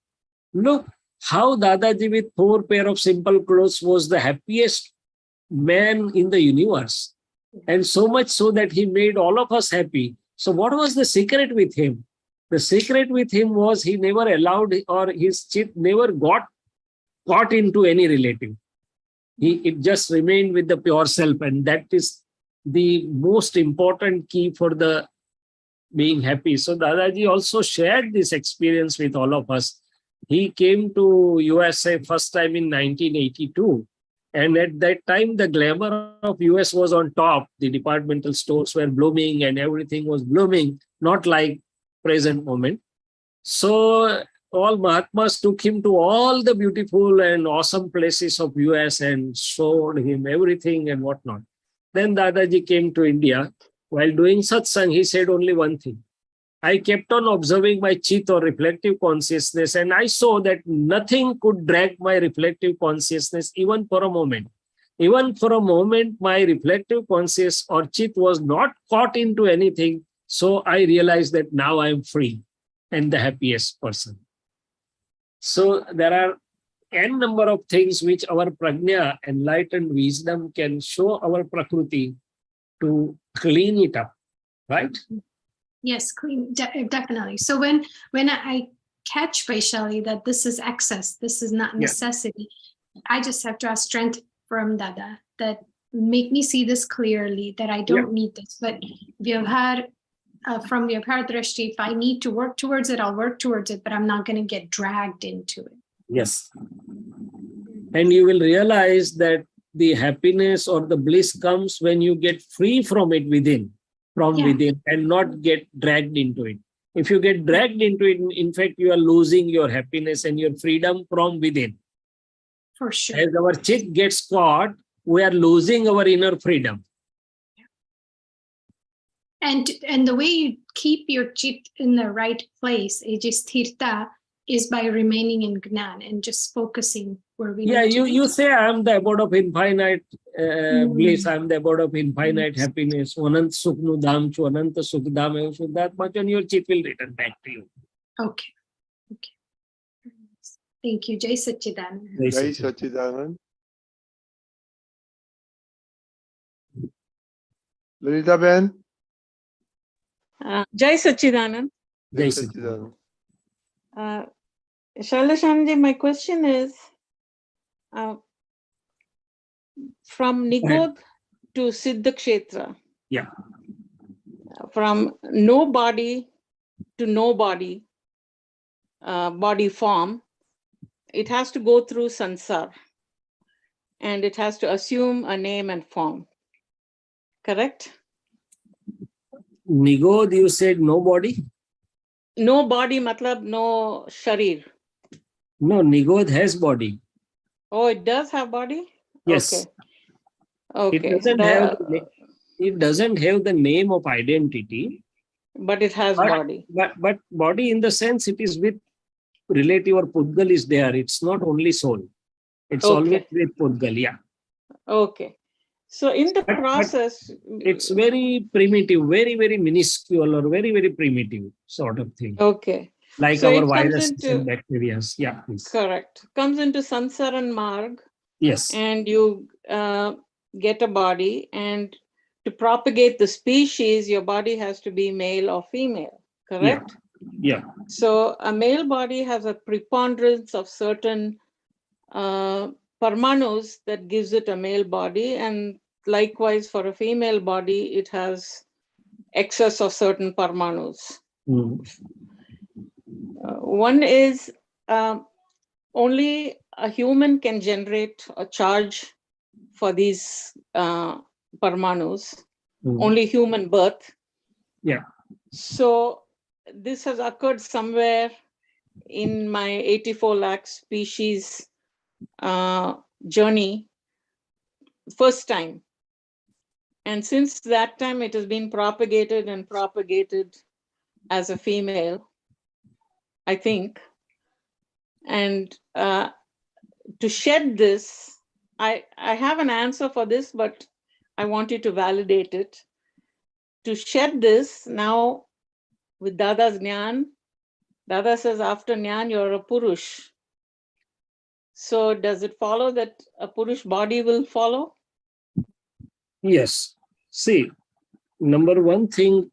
look how Dadaji with 4 pair of simple clothes was the happiest man in the universe. And so much so that he made all of us happy. So what was the secret with him? The secret with him was he never allowed, or his chit never got caught into any relative. It just remained with the pure self, and that is the most important key for the being happy. So Dadaji also shared this experience with all of us. He came to USA first time in 1982. And at that time, the glamour of US was on top. The departmental stores were blooming and everything was blooming, not like present moment. So all Mahatmas took him to all the beautiful and awesome places of US and showed him everything and whatnot. Then Dadaji came to India. While doing satsang, he said only one thing. I kept on observing my chit or reflective consciousness, and I saw that nothing could drag my reflective consciousness even for a moment. Even for a moment, my reflective conscious or chit was not caught into anything. So I realized that now I am free and the happiest person. So there are n number of things which our prajna, enlightened wisdom, can show our Prakruti to clean it up, right? Yes, clean, definitely. So when I catch Vaishali that this is excess, this is not necessity, I just have to ask strength from Dada that make me see this clearly, that I don't need this. But Vyavhar, from Vyavhar Drashti, if I need to work towards it, I'll work towards it, but I'm not going to get dragged into it. Yes. And you will realize that the happiness or the bliss comes when you get free from it within, and not get dragged into it. If you get dragged into it, in fact, you are losing your happiness and your freedom from within. For sure. As our chick gets caught, we are losing our inner freedom. And the way you keep your chit in the right place, Ejisthirta, is by remaining in Gnan and just focusing where we need to be. You say, I am the abode of infinite bliss, I am the abode of infinite happiness. Anant Sukh nu dham chu, Ananta Sukh dham hai, so that much and your chit will return back to you. Okay. Thank you. Jai Satchidanand. Jai Satchidanand. Lalita Ben. Jai Satchidanand. Jai Satchidanand. Shaileshanandji, my question is, from Nigodh to Siddhakshetra, from no body to no body, body form, it has to go through sansar, and it has to assume a name and form. Correct? Nigodh, you said no body? No body, matlab no sharir. No, Nigodh has body. Oh, it does have body? Yes. Okay. It doesn't have the name of identity. But it has body. But body in the sense it is with relative or Pudgal is there. It's not only soul. It's always with Pudgal, yeah. Okay. So in the process, it's very primitive, very, very minuscule or very, very primitive sort of thing. Okay. Like so our viruses and bacteria. Yeah, please. Correct. Comes into Sansar and Marg. Yes. And you get a body, and to propagate the species, your body has to be male or female. Correct? Yeah. So a male body has a preponderance of certain parmanus that gives it a male body, and likewise for a female body, it has excess of certain parmanus. One is only a human can generate a charge for these parmanus, only human birth. Yeah. So this has occurred somewhere in my 84 lakh species journey, first time. And since that time, it has been propagated and propagated as a female, I think. And to shed this, I have an answer for this, but I want you to validate it. To shed this, now with Dada's Jnana, Dada says after Jnana, you're a Purush. So does it follow that a Purush body will follow? Yes. See, number one thing,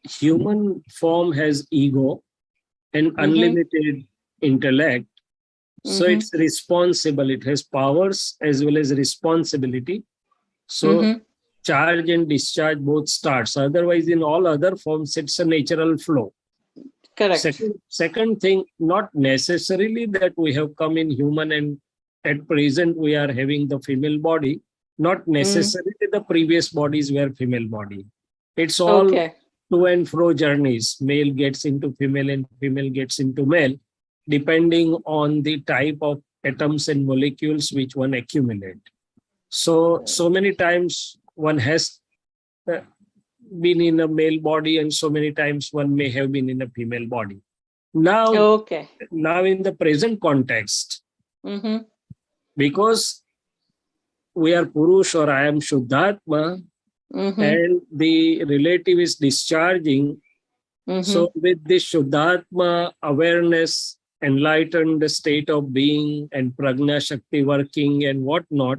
human form has ego and unlimited intellect. So it's responsible. It has powers as well as responsibility. So charge and discharge both starts. Otherwise, in all other forms, it's a natural flow. Correct. Second thing, not necessarily that we have come in human and at present we are having the female body. Not necessarily the previous bodies were female body. It's all to and fro journeys. Male gets into female and female gets into male, depending on the type of atoms and molecules which one accumulate. So many times one has been in a male body and so many times one may have been in a female body. Now in the present context, because we are Purush or I am Shuddhatma, and the relative is discharging. So with this Shuddhatma awareness, enlightened state of being and Prajna Shakti working and whatnot,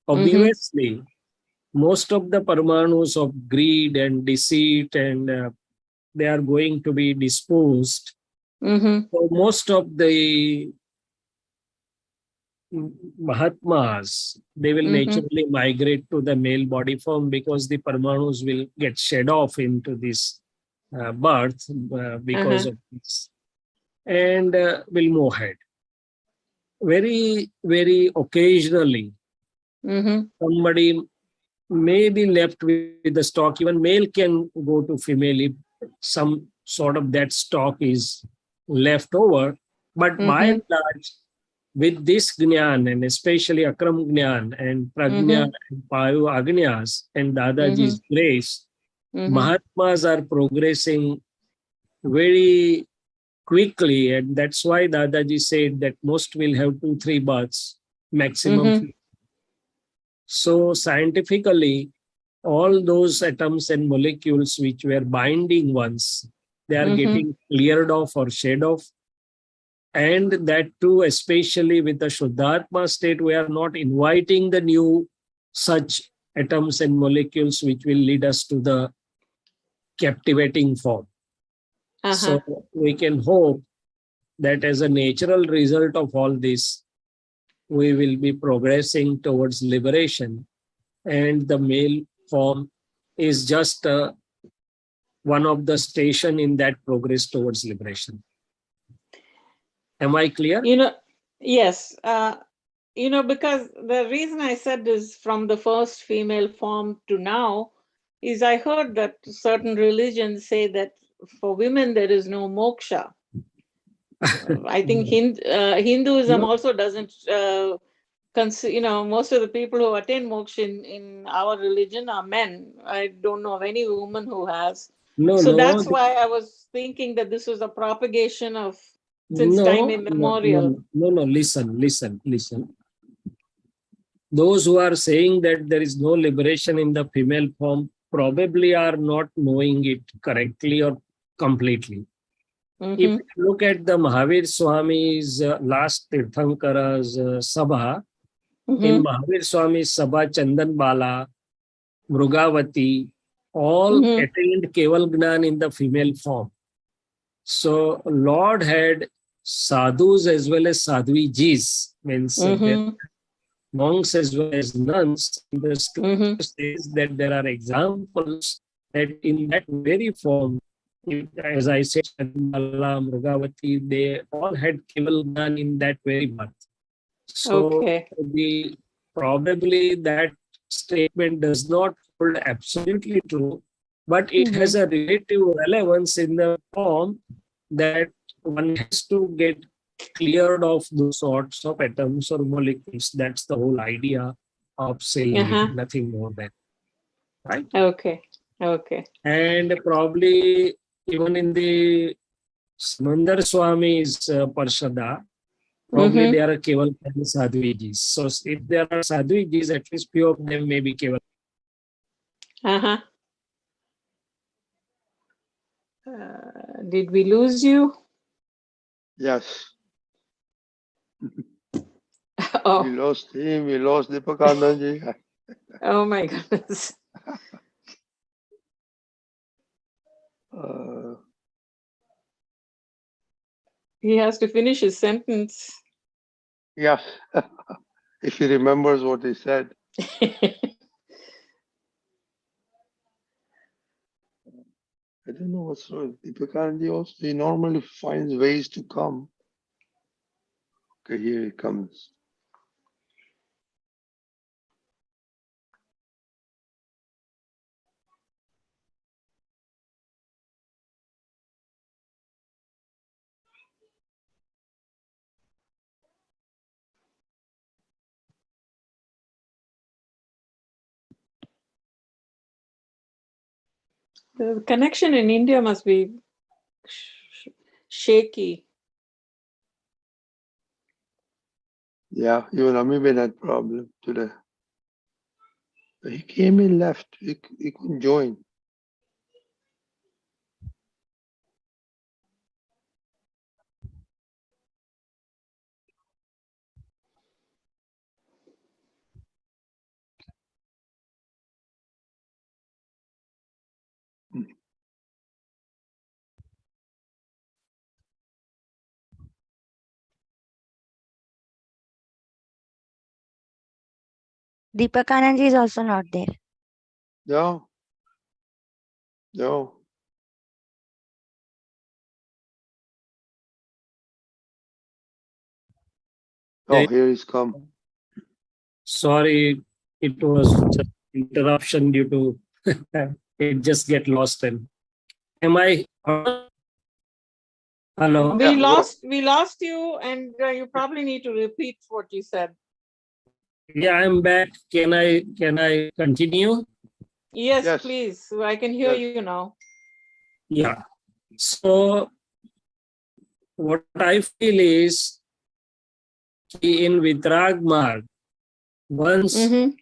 obviously, most of the Parmanus of greed and deceit and they are going to be disposed. So most of the Mahatmas, they will naturally migrate to the male body form because the Parmanus will get shed off into this birth because of this, and will move ahead. Very, very occasionally, somebody may be left with the stock. Even male can go to female if some sort of that stock is left over. But by and large, with this Gnan and especially Akram Gnan and Prajna and Payu Agnyas and Dadaji's grace, Mahatmas are progressing very quickly. And that's why Dadaji said that most will have 2-3 births, maximum. So scientifically, all those atoms and molecules which were binding ones, they are getting cleared off or shed off. And that too, especially with the Shuddhatma state, we are not inviting the new such atoms and molecules which will lead us to the captivating form. So we can hope that as a natural result of all this, we will be progressing towards liberation. And the male form is just one of the station in that progress towards liberation. Am I clear? Yes. Because the reason I said is from the first female form to now is I heard that certain religions say that for women there is no moksha. I think Hinduism also doesn't most of the people who attain moksha in our religion are men. I don't know of any woman who has. That's why I was thinking that this was a propagation of since time immemorial. No, listen. Those who are saying that there is no liberation in the female form probably are not knowing it correctly or completely. If you look at the Mahavir Swami's last Tirthankara's Sabha, in Mahavir Swami's Sabha, Chandan Bala, Mrugavati, all attained Keval Gnan in the female form. So Lord had sadhus as well as sadhvijis, means monks as well as nuns. The scripture says that there are examples that in that very form, as I said, Chandala, Mrugavati, they all had Keval Gnan in that very birth. So probably that statement does not hold absolutely true, but it has a relative relevance in the form that one has to get cleared of those sorts of atoms or molecules. That's the whole idea of saying it, nothing more than. Right? Okay. And probably even in the Samandar Swami's Parshada, probably they are Keval Sadhvijis. So if there are Sadhvijis, at least few of them may be Keval. Did we lose you? Yes. Oh. We lost him. We lost Deepakananji. Oh my goodness. He has to finish his sentence. Yes. If he remembers what he said. I don't know what's wrong. Deepakananji also, he normally finds ways to come. Okay, here he comes. The connection in India must be shaky. Yeah, even Amibin had problem today. He came in, left. He couldn't join. Deepakanandji is also not there. No. No. Oh, here he's come. Sorry, it was just interruption due to it just get lost in. Am I? Hello. We Yeah, lost you, and you probably need to repeat what you said. Yeah, I'm back. Can I continue? Yes, Yes. please. I can hear Yes. you now. Yeah. So what I feel is in Vitrag Marg, once Mhm.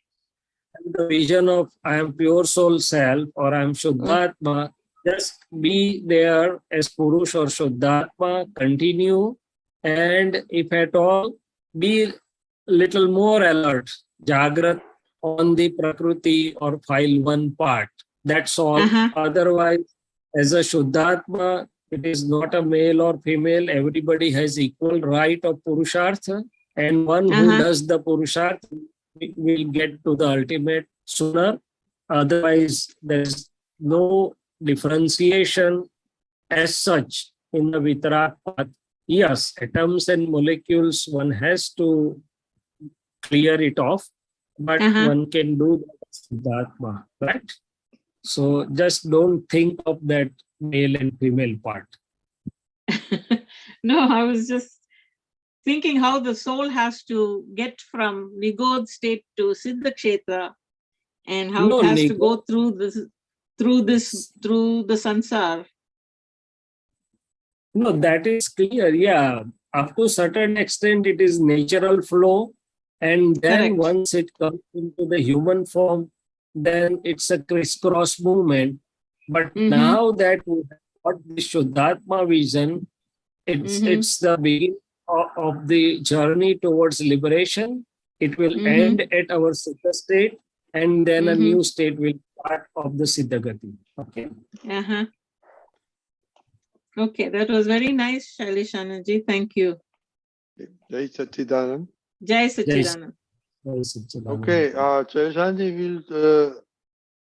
the vision of I am pure soul self or I am Shuddhatma, just be there as Purush or Shuddhatma, continue, and if at all, be little more alert, Jagrat on the Prakruti or file one part. That's all. Uh-huh. Otherwise, as a Shuddhatma, it is not a male or female. Everybody has equal right of Purushartha, and one who does the Purushartha will get to the ultimate sooner. Otherwise, there is no differentiation as such in the Vitrag path. Yes, atoms and molecules, one has to clear it off, but one can do that as Siddhartha, right? So just don't think of that male and female part. No, I was just thinking how the soul has to get from Nigod state to Siddha Kshetra, and how No, it has to Nigo- go through the sansar. No, that is clear. Yeah, up to certain extent, it is natural flow, and then Correct. once it comes into the human form, then it's a crisscross movement. But now that we have got the Shuddhatma vision, it's the beginning of the journey towards liberation. It will end at our Siddha state, and then a new state will start of the Siddhagati. Okay. Uh-huh. Okay, that was very nice, Shaileshanandji. Thank you. Jai Satchidanand. Jai Satchidanand. Okay, Shaileshanandji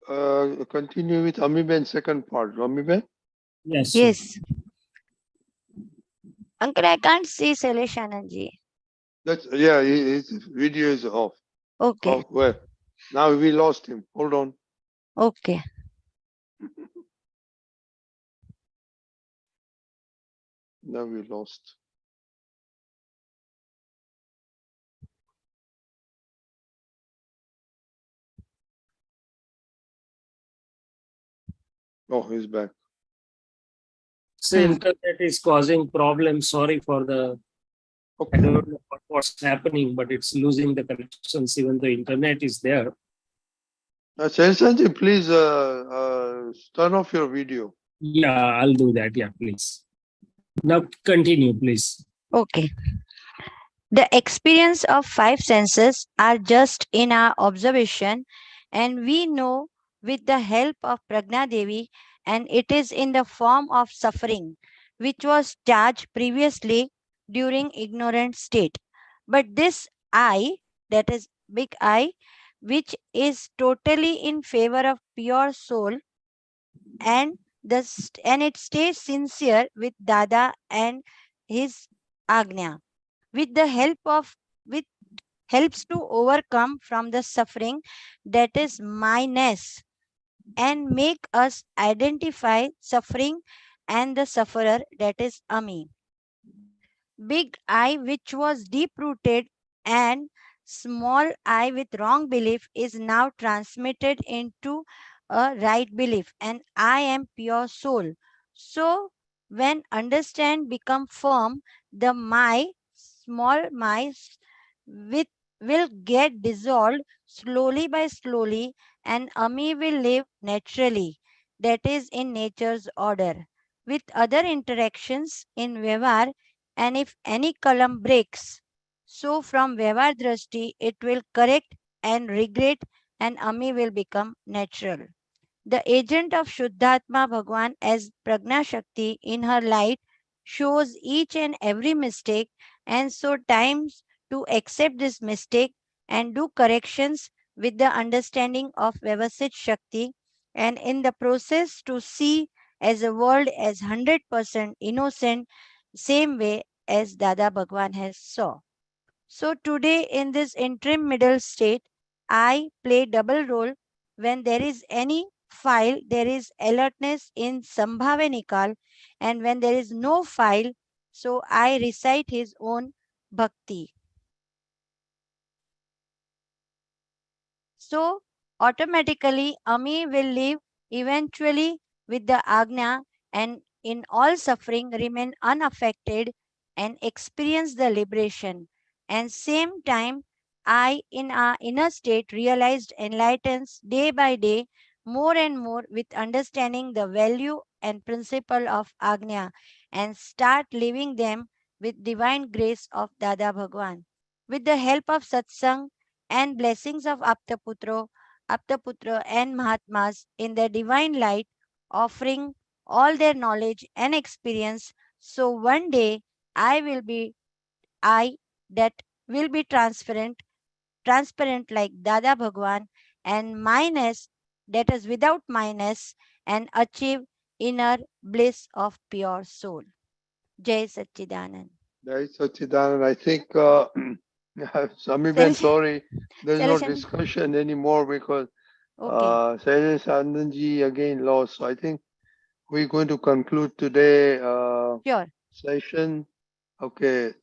will continue with Amiben's second part. Amiben? Yes. Yes. Uncle, I can't see Shaileshanandji. That's yeah. His video is off. Okay. Oh, well, now we lost him. Hold on. Okay. Now we lost. Oh, he's back. So internet is causing problems. Sorry for the. I don't know what's happening, but it's losing the connections. Even the internet is there. Shaileshanandji, please turn off your video. Yeah, I'll do that. Yeah, please. Now continue, please. Okay. The experience of five senses are just in our observation, and we know with the help of Prajna Devi, and it is in the form of suffering, which was charged previously during ignorant state. But this I, that is big I, which is totally in favor of pure soul, and and it stays sincere with Dada and his Agnya. With the help of with helps to overcome from the suffering that is minus and make us identify suffering and the sufferer that is Ami. Big I, which was deep rooted, and small I with wrong belief is now transmitted into a right belief, and I am pure soul. So when understand become firm, the my small my with will get dissolved slowly by slowly, and Ami will live naturally, that is in nature's order, with other interactions in Vyavar. And if any column breaks, so from Vyavar Drashti, it will correct and regret, and Ami will become natural. The agent of Shuddhatma Bhagwan as Prajna Shakti in her light shows each and every mistake, and so times to accept this mistake and do corrections with the understanding of Vyavasit Shakti, and in the process to see as a world as 100% innocent, same way as Dada Bhagwan has saw. So today in this interim middle state, I play double role. When there is any file, there is alertness in Sambhave Nikal, and when there is no file, so I recite his own bhakti. So automatically Ami will live eventually with the Agnya, and in all suffering remain unaffected and experience the liberation. And same time, I in our inner state realized enlightens day by day more and more with understanding the value and principle of Agnya, and start living them with divine grace of Dada Bhagwan. With the help of Satsang and blessings of Aptaputra and Mahatmas in their divine light, offering all their knowledge and experience. So one day I that will be transparent like Dada Bhagwan, and minus, that is without minus, and achieve inner bliss of pure soul. Jai Satchidanand. Jai Sachidanand. I think, Samiben, Shailesh- sorry, there's no Shaileshan- discussion anymore because Okay, Shaileshanandji again lost. So I think we're going to conclude today sure. session. Okay.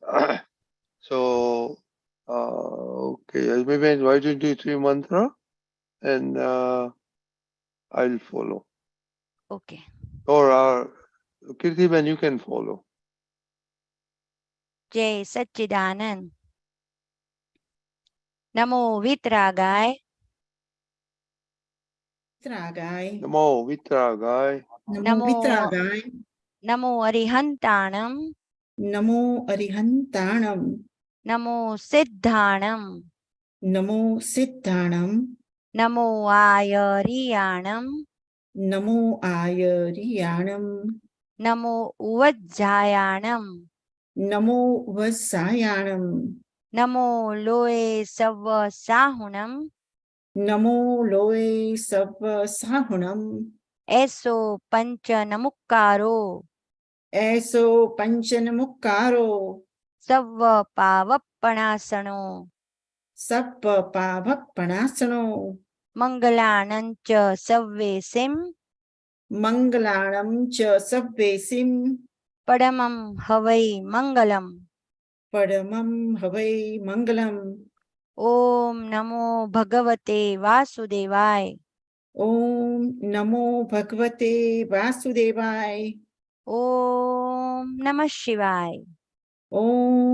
So, okay, maybe why don't you do three mantra and I'll follow. Okay. Or Kirtiban, you can follow. Jai Satchidanand. Namo Vitragai. Vitragai. Namo Vitragai. Namo Vitragai. Namo Arihantanam. Namo Arihantanam. Namo Siddhanam. Namo Siddhanam. Namo Ayariyanam. Namo Ayariyanam. Namo Uvajjayanam. Namo Vasayanam. Namo Loe Savva Sahunam. Namo Loe Sabba Sahunam. Eso Pancha Namukkaro. Eso Panchanamukaro. Savva Pavappanasano. Sabba Pavappanasano. Mangalanancha Savvesim. Mangalanam cha Sabvesim. Padamam Havai Mangalam. Padamam Havai Mangalam. Om Namo Bhagavate Vasudevaya. Om Namo Bhagavate Vasudevaya. Om Namah Shivaya. Om